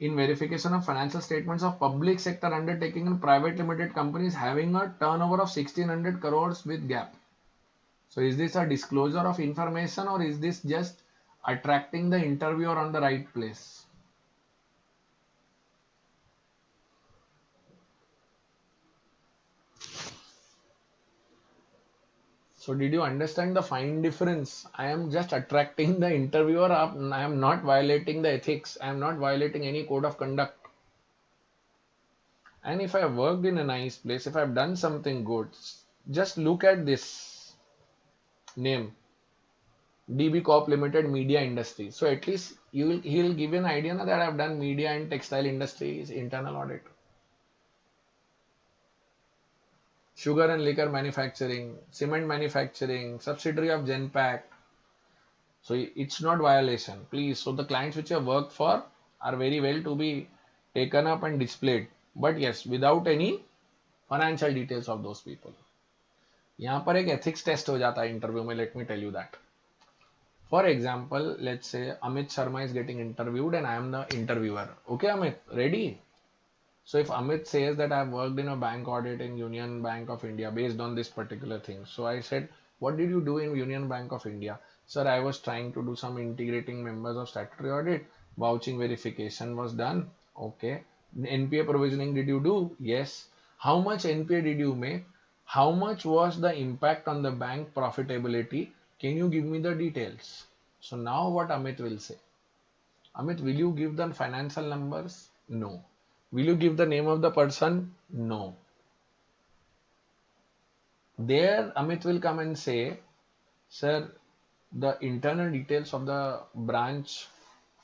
in verification of financial statements of public sector undertaking and private limited companies having a turnover of 1600 crores with gap. So is this a disclosure of information or is this just attracting the interviewer on the right place? So did you understand the fine difference? I am just attracting the interviewer up. I am not violating the ethics. I am not violating any code of conduct. And if I have worked in a nice place, if I have done something good, just look at this name, DB Corp Limited Media Industry. So at least he'll give you an idea that I have done media and textile industries, internal audit. Sugar and liquor manufacturing, cement manufacturing, subsidiary of Genpact. So it's not violation, please. So the clients which you have worked for are very well to be taken up and displayed. But yes, without any financial details of those people. यहाँ पर एक ethics test हो जाता है interview में, let me tell you that. For example, let's say Amit Sharma is getting interviewed and I am the interviewer. Okay, Amit, ready? So if Amit says that I've worked in a bank audit in Union Bank of India based on this particular thing. So I said, what did you do in Union Bank of India? Sir, I was trying to do some integrating members of statutory audit. Vouching verification was done. Okay. NPA provisioning did you do? Yes. How much NPA did you make? How much was the impact on the bank profitability? Can you give me the details? So now what Amit will say? Amit, will you give the financial numbers? No. Will you give the name of the person? No. There, Amit will come and say, sir, the internal details of the branch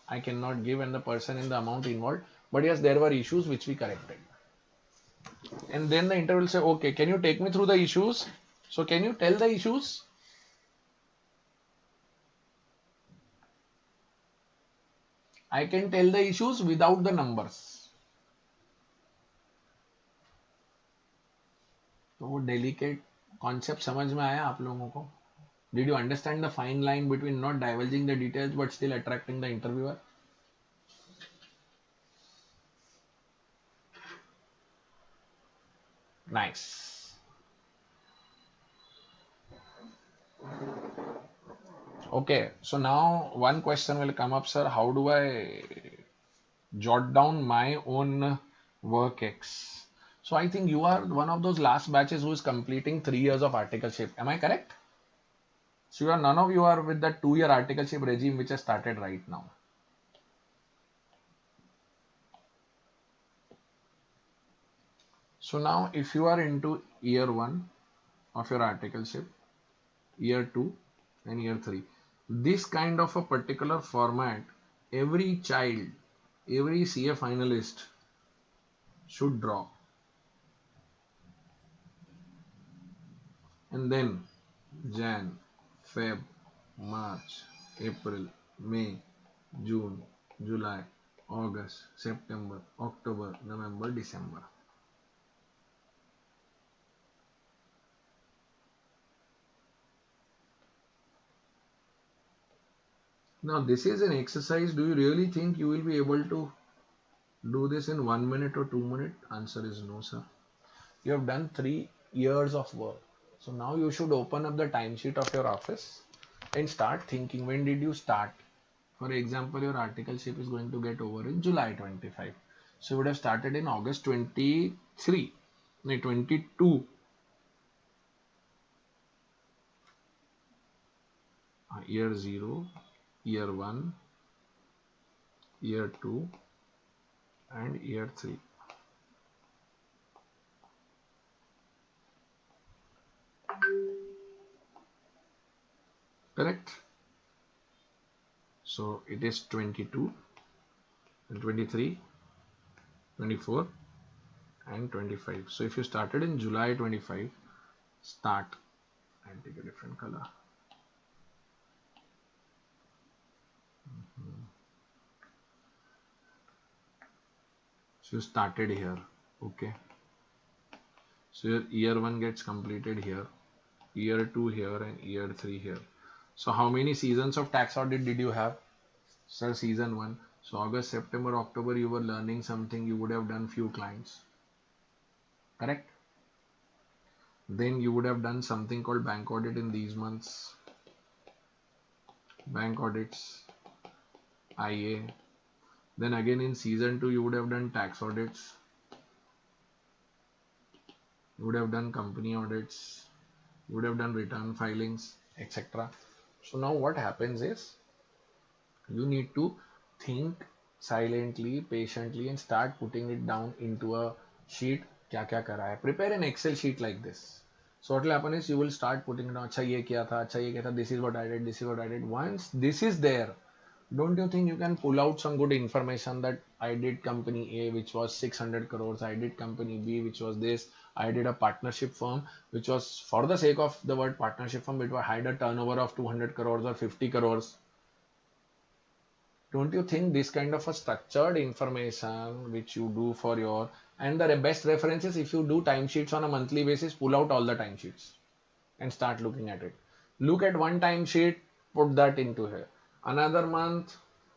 I cannot give and the person and the amount involved. But yes, there were issues which we corrected. And then the interview will say, okay, can you take me through the issues? So can you tell the issues? I can tell the issues without the numbers. तो वो delicate concept समझ में आया आप लोगों को? Did you understand the fine line between not divulging the details but still attracting the interviewer? Nice. Okay, so now one question will come up, sir. How do I jot down my own work X? So I think you are one of those last batches who is completing 3 years of articleship. Am I correct? So you are none of you are with that 2 year articleship regime which has started right now. So now if you are into year 1 of your articleship, year 2 and year 3, this kind of a particular format, every child, every CA finalist should draw. And then Jan, Feb, March, April, May, June, July, August, September, October, November, December. Now this is an exercise. Do you really think you will be able to do this in 1 minute or 2 minutes? Answer is no, sir. You have done 3 years of work. So now you should open up the timesheet of your office and start thinking, when did you start? For example, your articleship is going to get over in July 25. So you would have started in August 23, no, 22. Year 0, year 1, year 2 and year 3. Correct? So it is 22 and 23, 24 and 25. So if you started in July 25, start. I'll take a different color. So you started here. Okay. So your year 1 gets completed here, year 2 here and year 3 here. So how many seasons of tax audit did you have? Sir, season 1. So August, September, October you were learning something, you would have done few clients. Correct? Then you would have done something called bank audit in these months. Bank audits, IA. Then again in season 2 you would have done tax audits. You would have done company audits. You would have done return filings, etc. So now what happens is you need to think silently, patiently and start putting it down into a sheet. क्या क्या करा है? Prepare an Excel sheet like this. So what will happen is you will start putting it down. अच्छा ये किया था, अच्छा ये किया था. This is what I did. This is what I did. Once this is there, don't you think you can pull out some good information that I did company A which was 600 crores, I did company B which was this, I did a partnership firm which was, for the sake of the word partnership firm, it had a turnover of 200 crores or 50 crores. Don't you think this kind of a structured information which you do for your, and the best reference is if you do timesheets on a monthly basis, pull out all the timesheets and start looking at it. Look at one timesheet, put that into here. Another month,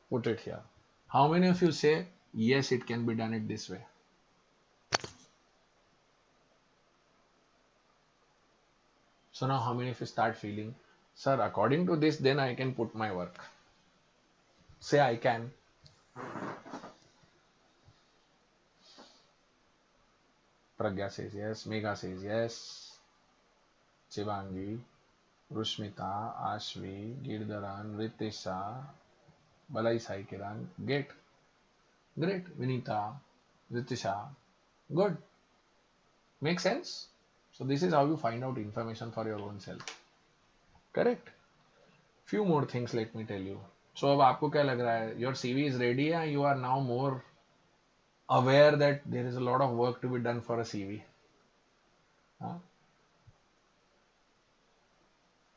put it here. How many of you say, yes, it can be done it this way? So now how many of you start feeling, sir, according to this, then I can put my work. Say I can. Pragya says yes. Megha says yes. Chivangi, Rushmita, Ashvi, Girdharan, Ritisha, Balai Sai Kiran. Great. Vinita, Ritisha. Good. Makes sense? So this is how you find out information for your own self. Correct? Few more things let me tell you. So अब आपको क्या लग रहा है? Your CV is ready and you are now more aware that there is a lot of work to be done for a CV. Huh?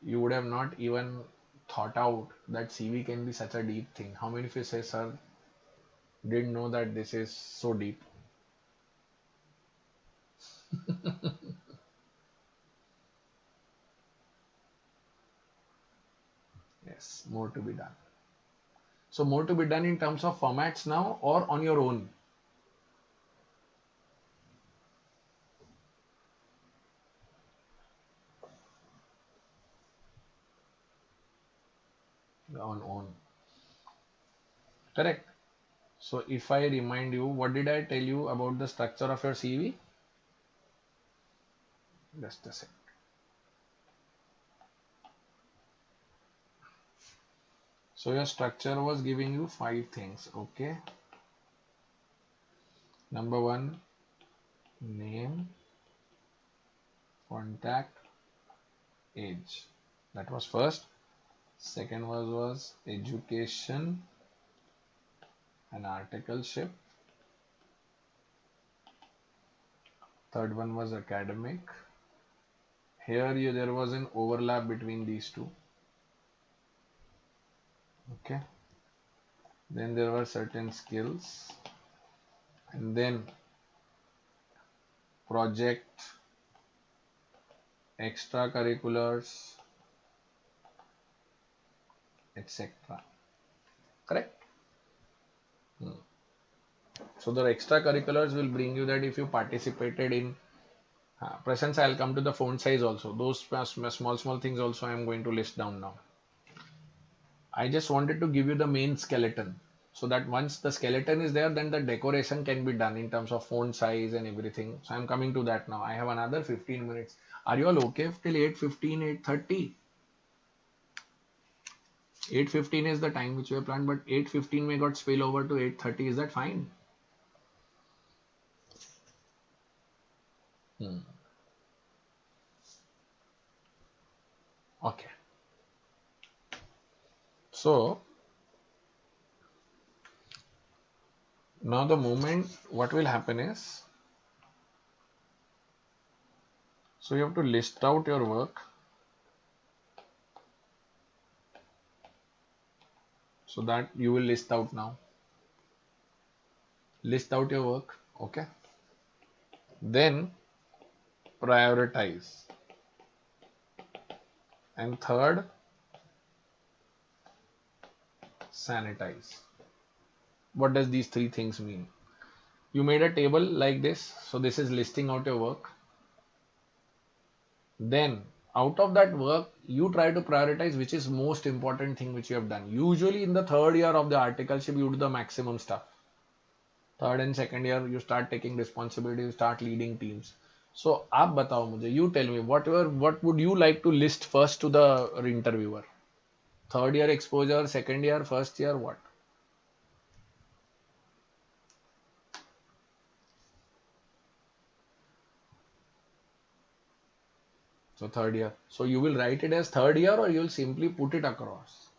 You would have not even thought out that CV can be such a deep thing. How many of you say, sir, didn't know that this is so deep? Yes, more to be done. So more to be done in terms of formats now or on your own? On own. Correct. So if I remind you, what did I tell you about the structure of your CV? Just a sec. So your structure was giving you 5 things. Okay. Number one, name, contact, age. That was first. Second was education and articleship. Third one was academic. Here there was an overlap between these two. Okay. Then there were certain skills. And then project, extracurriculars, etc. Correct? So the extracurriculars will bring you that if you participated in presence, I'll come to the font size also. Those small things also I am going to list down now. I just wanted to give you the main skeleton so that once the skeleton is there, then the decoration can be done in terms of font size and everything. So I'm coming to that now. I have another 15 minutes. Are you all okay till 8:15, 8:30? 8:15 is the time which we have planned, but 8:15 may got spill over to 8:30. Is that fine? Hmm. Okay. So now the moment what will happen is, so you have to list out your work. So that you will list out now. List out your work. Okay. Then prioritize. And third, sanitize. What does these three things mean? You made a table like this. So this is listing out your work. Then out of that work, you try to prioritize which is most important thing which you have done. Usually in the third year of the articleship, you do the maximum stuff. Third and second year, you start taking responsibility, you start leading teams. So आप बताओ मुझे, you tell me what would you like to list first to the interviewer? Third year exposure, second year, first year, what? So third year. So you will write it as third year or you will simply put it across.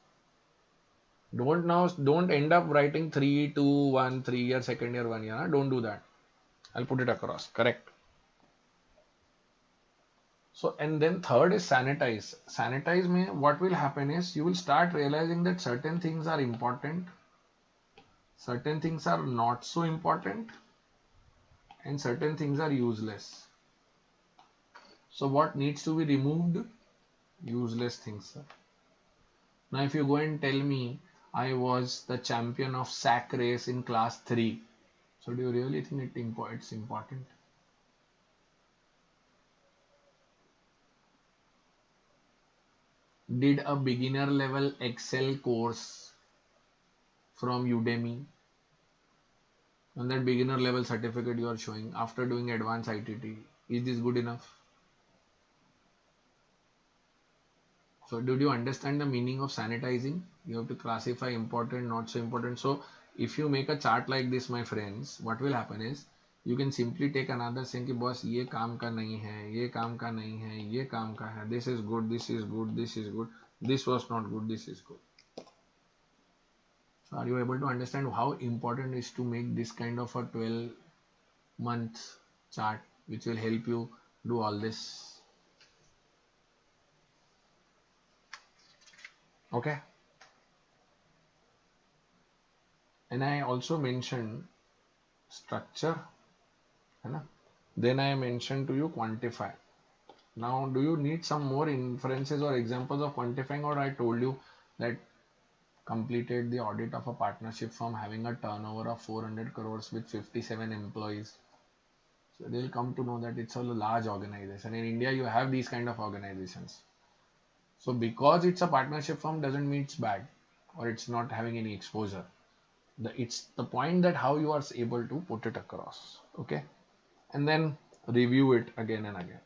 Don't end up writing 3, 2, 1, 3 year, second year, 1 year. Huh? Don't do that. I'll put it across. Correct. So and then third is sanitize. Sanitize me. What will happen is you will start realizing that certain things are important, certain things are not so important, and certain things are useless. So what needs to be removed? Useless things, sir. Now, if you go and tell me I was the champion of sack race in class 3, so do you really think it's important? did a beginner level Excel course from Udemy, and that beginner level certificate you are showing after doing advanced ITT. Is this good enough? So did you understand the meaning of sanitizing? You have to classify important, not so important. So if you make a chart like this, my friends, what will happen is you can simply take another saying कि boss ये काम का नहीं है, ये काम का नहीं है, ये काम का है. This is good, this is good, this is good. This was not good, this is good. So are you able to understand how important it is to make this kind of a 12-month chart which will help you do all this? Okay. And I also mentioned structure, है ना? Then I mentioned to you quantify. Now, do you need some more inferences or examples of quantifying, or I told you that completed the audit of a partnership firm having a turnover of 400 crores with 57 employees. So they'll come to know that it's a large organization. In India, you have these kind of organizations. So because it's a partnership firm doesn't mean it's bad or it's not having any exposure. It's the point that how you are able to put it across. Okay. And then review it again and again.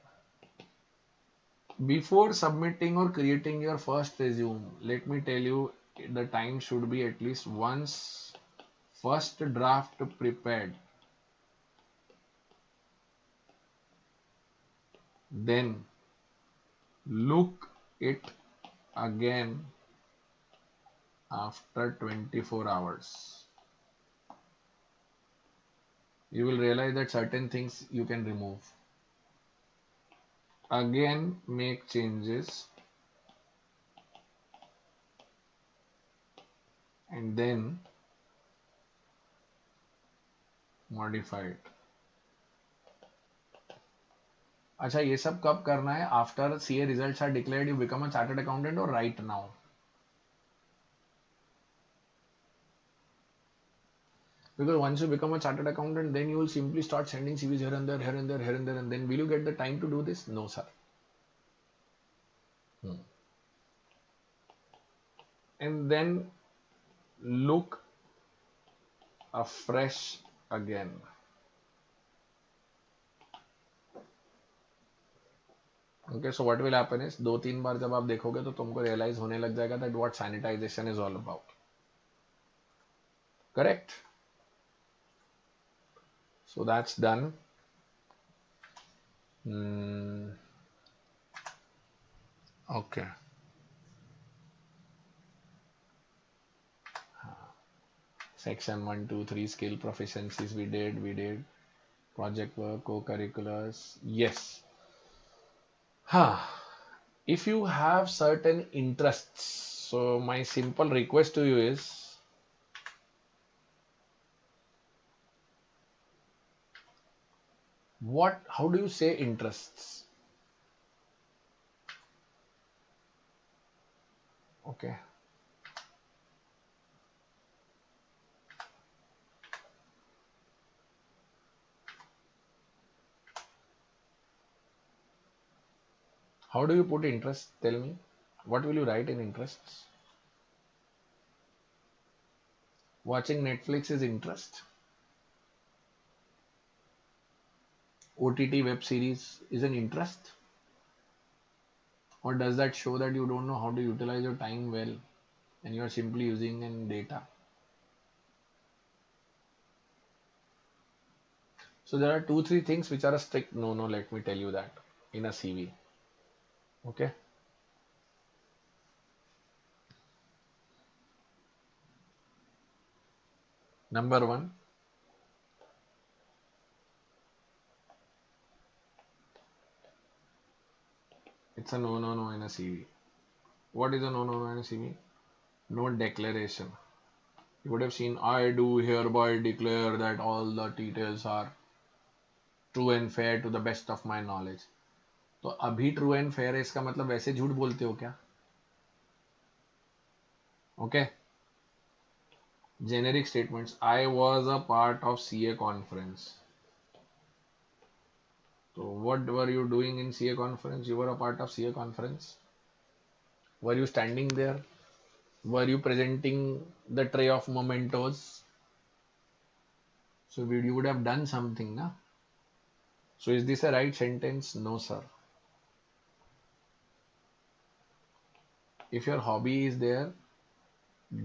Before submitting or creating your first resume, let me tell you the time should be at least once first draft prepared, then look it again after 24 hours. You will realize that certain things you can remove. Again, make changes and then modify it. अच्छा ये सब कब करना है? After CA results are declared, you become a chartered accountant or right now? Because once you become a chartered accountant, then you will simply start sending CVs here and there, here and there, here and there, and then will you get the time to do this? No, sir. And then look afresh again. Okay, so what will happen is 2-3 बार जब आप देखोगे तो तुमको realize होने लग जाएगा that what sanitization is all about. Correct? So that's done. Okay. Section 1, 2, 3 skill proficiencies we did. Project work, co-curriculars. Yes. If you have certain interests, so my simple request to you is how do you say interests? Okay. How do you put interest? Tell me. What will you write in interests? Watching Netflix is interest. OTT web series is an interest. Or does that show that you don't know how to utilize your time well and you are simply using in data? So there are 2-3 things which are a strict no, let me tell you that in a CV. Okay. Number 1, it's a no in a CV. What is a no in a CV? No declaration. You would have seen, I do hereby declare that all the details are true and fair to the best of my knowledge. तो अभी true and fair है इसका मतलब वैसे झूठ बोलते हो क्या? Okay. Generic statements. I was a part of CA conference. So what were you doing in CA conference? You were a part of CA conference. Were you standing there? Were you presenting the tray of mementos? So you would have done something, na? So is this a right sentence? No, sir. If your hobby is there,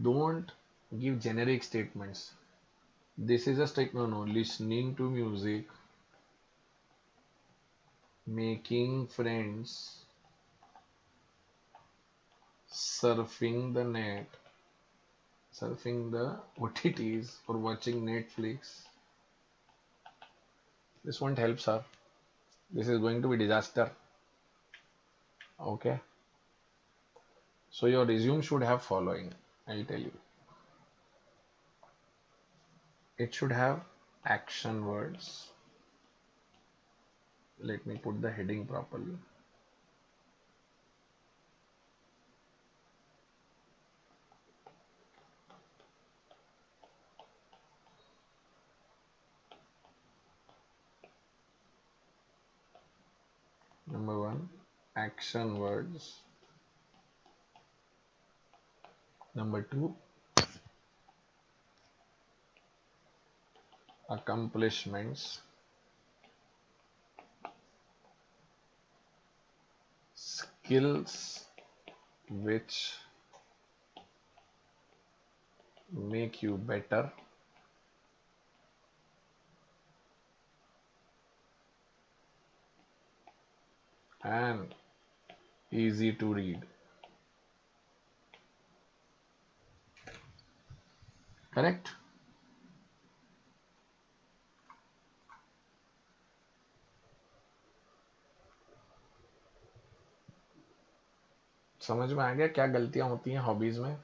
don't give generic statements. This is a statement. No, no. Listening to music, making friends, surfing the net, surfing the OTTs, or watching Netflix. This won't help, sir. This is going to be disaster. Okay. So your resume should have following. I'll tell you. It should have action words. Let me put the heading properly. Number one, action words. Number two, accomplishments, skills which make you better, and easy to read. Correct? समझ में आ गया क्या गलतियां होती हैं hobbies में?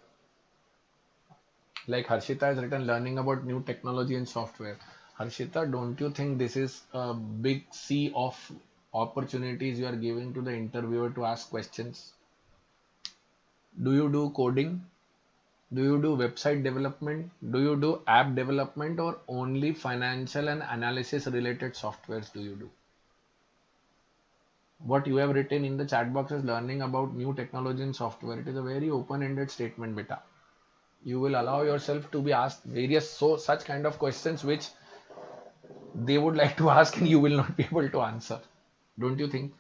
Like Harshita has written learning about new technology and software. Harshita, don't you think this is a big sea of opportunities you are giving to the interviewer to ask questions? Do you do coding? Do you do website development? Do you do app development, or only financial and analysis related softwares do you do? What you have written in the chat box is learning about new technology and software. It is a very open-ended statement, beta. You will allow yourself to be asked various such kind of questions which they would like to ask and you will not be able to answer. Don't you think?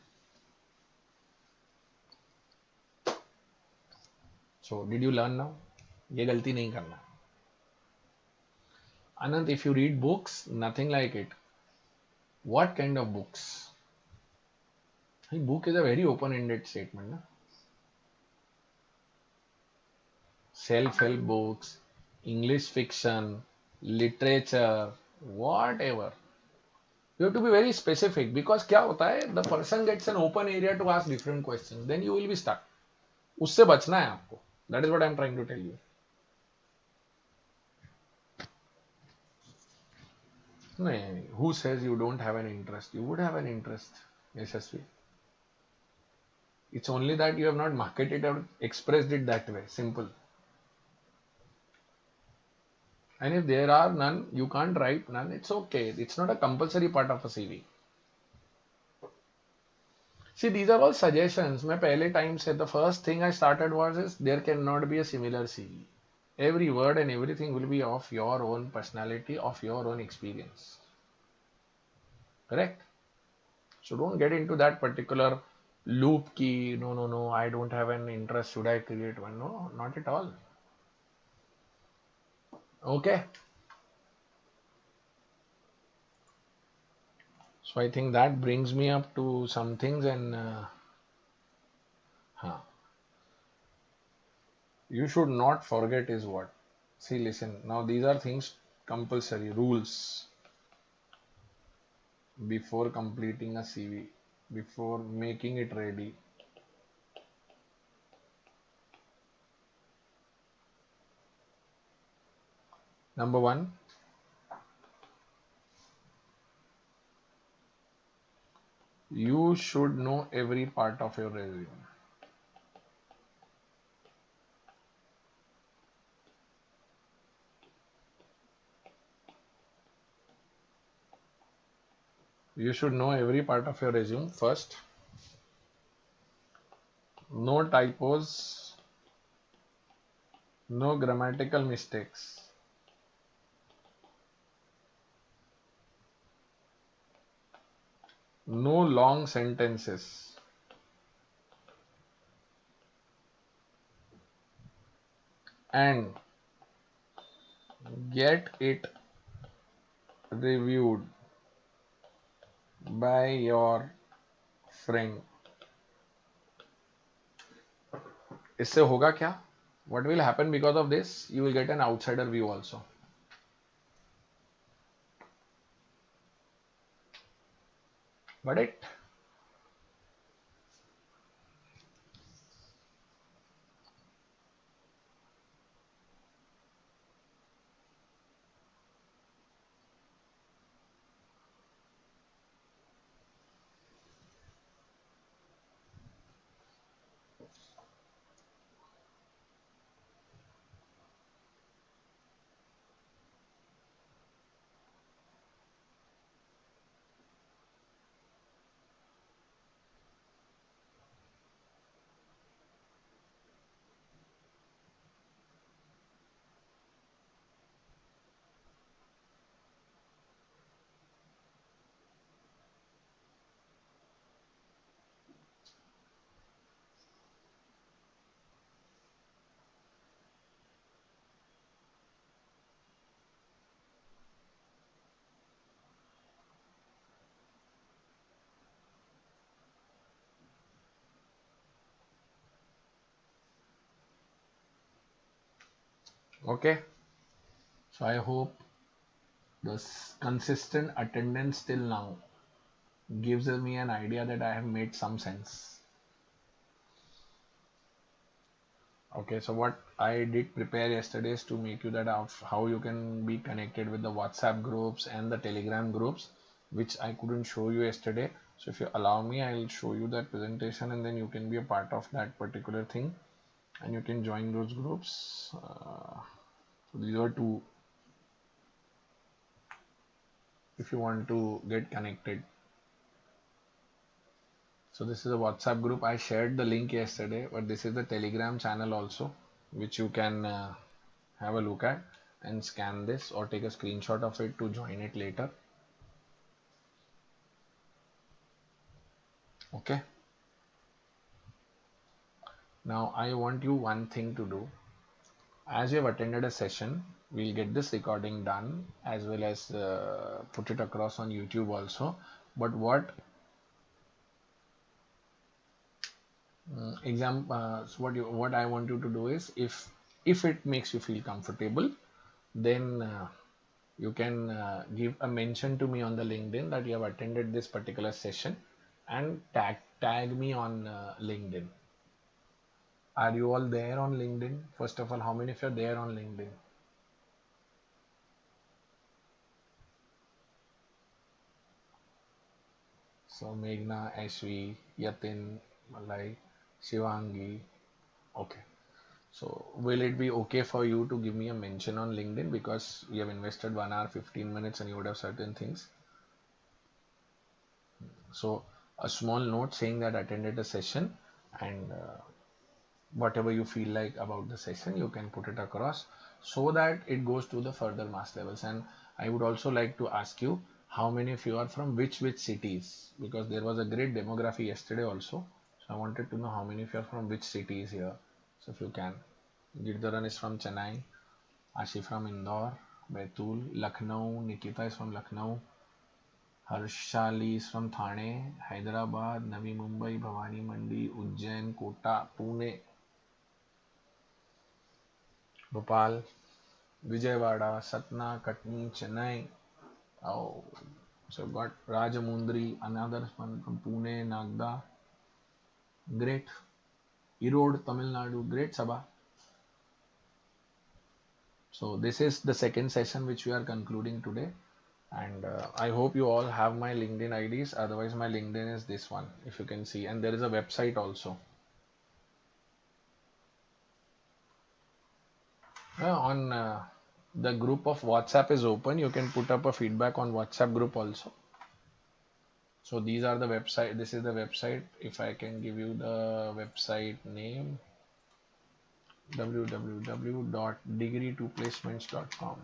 So did you learn now? ये गलती नहीं करना. Anand, if you read books, nothing like it. What kind of books? A book is a very open-ended statement. Na? Self-help books, English fiction, literature, whatever. You have to be very specific because क्या होता है, the person gets an open area to ask different questions. Then you will be stuck. उससे बचना है आपको. That is what I am trying to tell you. नहीं, who says you don't have an interest? You would have an interest, Yashasvi. It's only that you have not marketed or expressed it that way. Simple. And if there are none, you can't write none. It's okay. It's not a compulsory part of a CV. See, these are all suggestions. मैं पहले time से the first thing I started was is there cannot be a similar CV. Every word and everything will be of your own personality, of your own experience. Correct? So don't get into that particular loop key. No, no, no. I don't have an interest. Should I create one? No, not at all. Okay. So I think that brings me up to some things and huh. You should not forget is what. See, listen. Now these are things compulsory rules before completing a CV, before making it ready. Number one, you should know every part of your resume. You should know every part of your resume first. No typos, No grammatical mistakes. No long sentences. And get it reviewed by your friend. इससे होगा क्या? What will happen because of this? You will get an outsider view also. Got it? Okay. So I hope this consistent attendance till now gives me an idea that I have made some sense. Okay, so what I did prepare yesterday is to make you that of how you can be connected with the WhatsApp groups and the Telegram groups, which I couldn't show you yesterday. So if you allow me, I'll show you that presentation and then you can be a part of that particular thing and you can join those groups. So these are two if you want to get connected. So this is a WhatsApp group. I shared the link yesterday, but this is the Telegram channel also, which you can have a look at and scan this or take a screenshot of it to join it later. Okay. Now I want you one thing to do. As you have attended a session, we'll get this recording done as well as put it across on YouTube also. But what I want you to do is if it makes you feel comfortable, then you can give a mention to me on the LinkedIn that you have attended this particular session and tag me on LinkedIn. Are you all there on LinkedIn? First of all, how many of you are there on LinkedIn? So Meghna, Ashvi, Yatin, Malai, Shivangi. Okay. So will it be okay for you to give me a mention on LinkedIn because you have invested 1 hour 15 minutes and you would have certain things. So a small note saying that I attended a session and whatever you feel like about the session you can put it across so that it goes to the further mass levels. And I would also like to ask you how many of you are from which cities, because there was a great demography yesterday also, so I wanted to know how many of you are from which cities here. So if you can. Girdaran is from Chennai, Ashi from Indore, Betul, Lucknow, Nikita is from Lucknow, Harshali is from Thane, Hyderabad, Navi Mumbai, Bhavani Mandi, Ujjain, Kota, Pune, Bhopal, Vijayawada, Satna, Katni, Chennai. Oh, so I've got Rajamundri, another one from Pune, Nagda. Great. Erode, Tamil Nadu. Great, Sabha. So this is the second session which we are concluding today. And I hope you all have my LinkedIn IDs. Otherwise, my LinkedIn is this one, if you can see. And there is a website also. On the group of WhatsApp is open. You can put up a feedback on WhatsApp group also. So these are the website. This is the website. If I can give you the website name, www.degree2placements.com.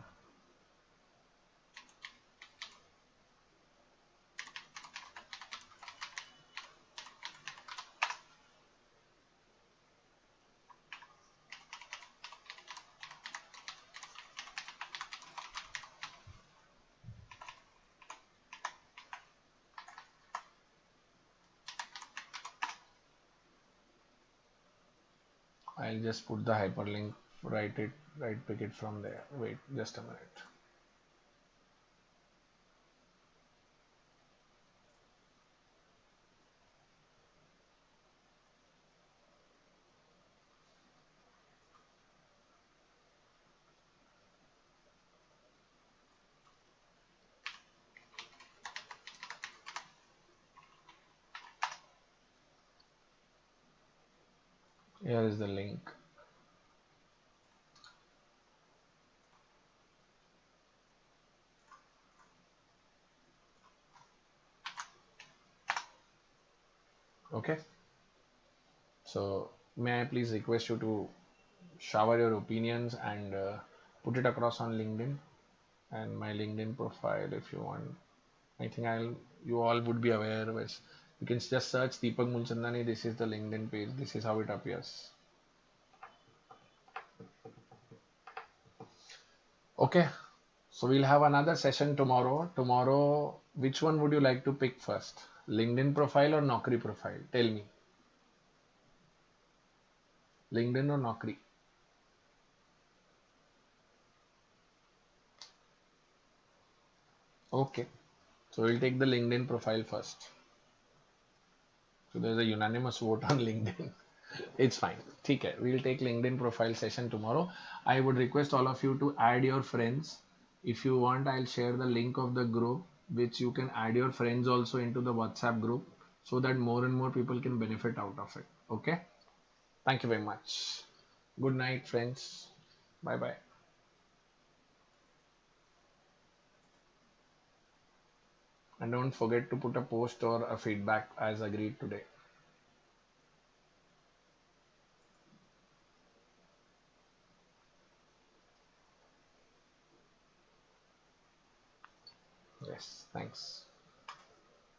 I'll just put the hyperlink, right pick it from there. Wait just a minute. Here is the link. Okay. So may I please request you to shower your opinions and put it across on LinkedIn and my LinkedIn profile if you want. I think you all would be aware. You can just search Deepak Mulchandani. This is the LinkedIn page. This is how it appears. Okay. So we'll have another session tomorrow. Tomorrow, which one would you like to pick first? LinkedIn profile or Naukri profile? Tell me. LinkedIn or Naukri? Okay. So we'll take the LinkedIn profile first. So there's a unanimous vote on LinkedIn. It's fine. Okay. We'll take LinkedIn profile session tomorrow. I would request all of you to add your friends. If you want, I'll share the link of the group, which you can add your friends also into the WhatsApp group so that more and more people can benefit out of it. Okay. Thank you very much. Good night, friends. Bye bye. And don't forget to put a post or a feedback as agreed today. Yes, thanks.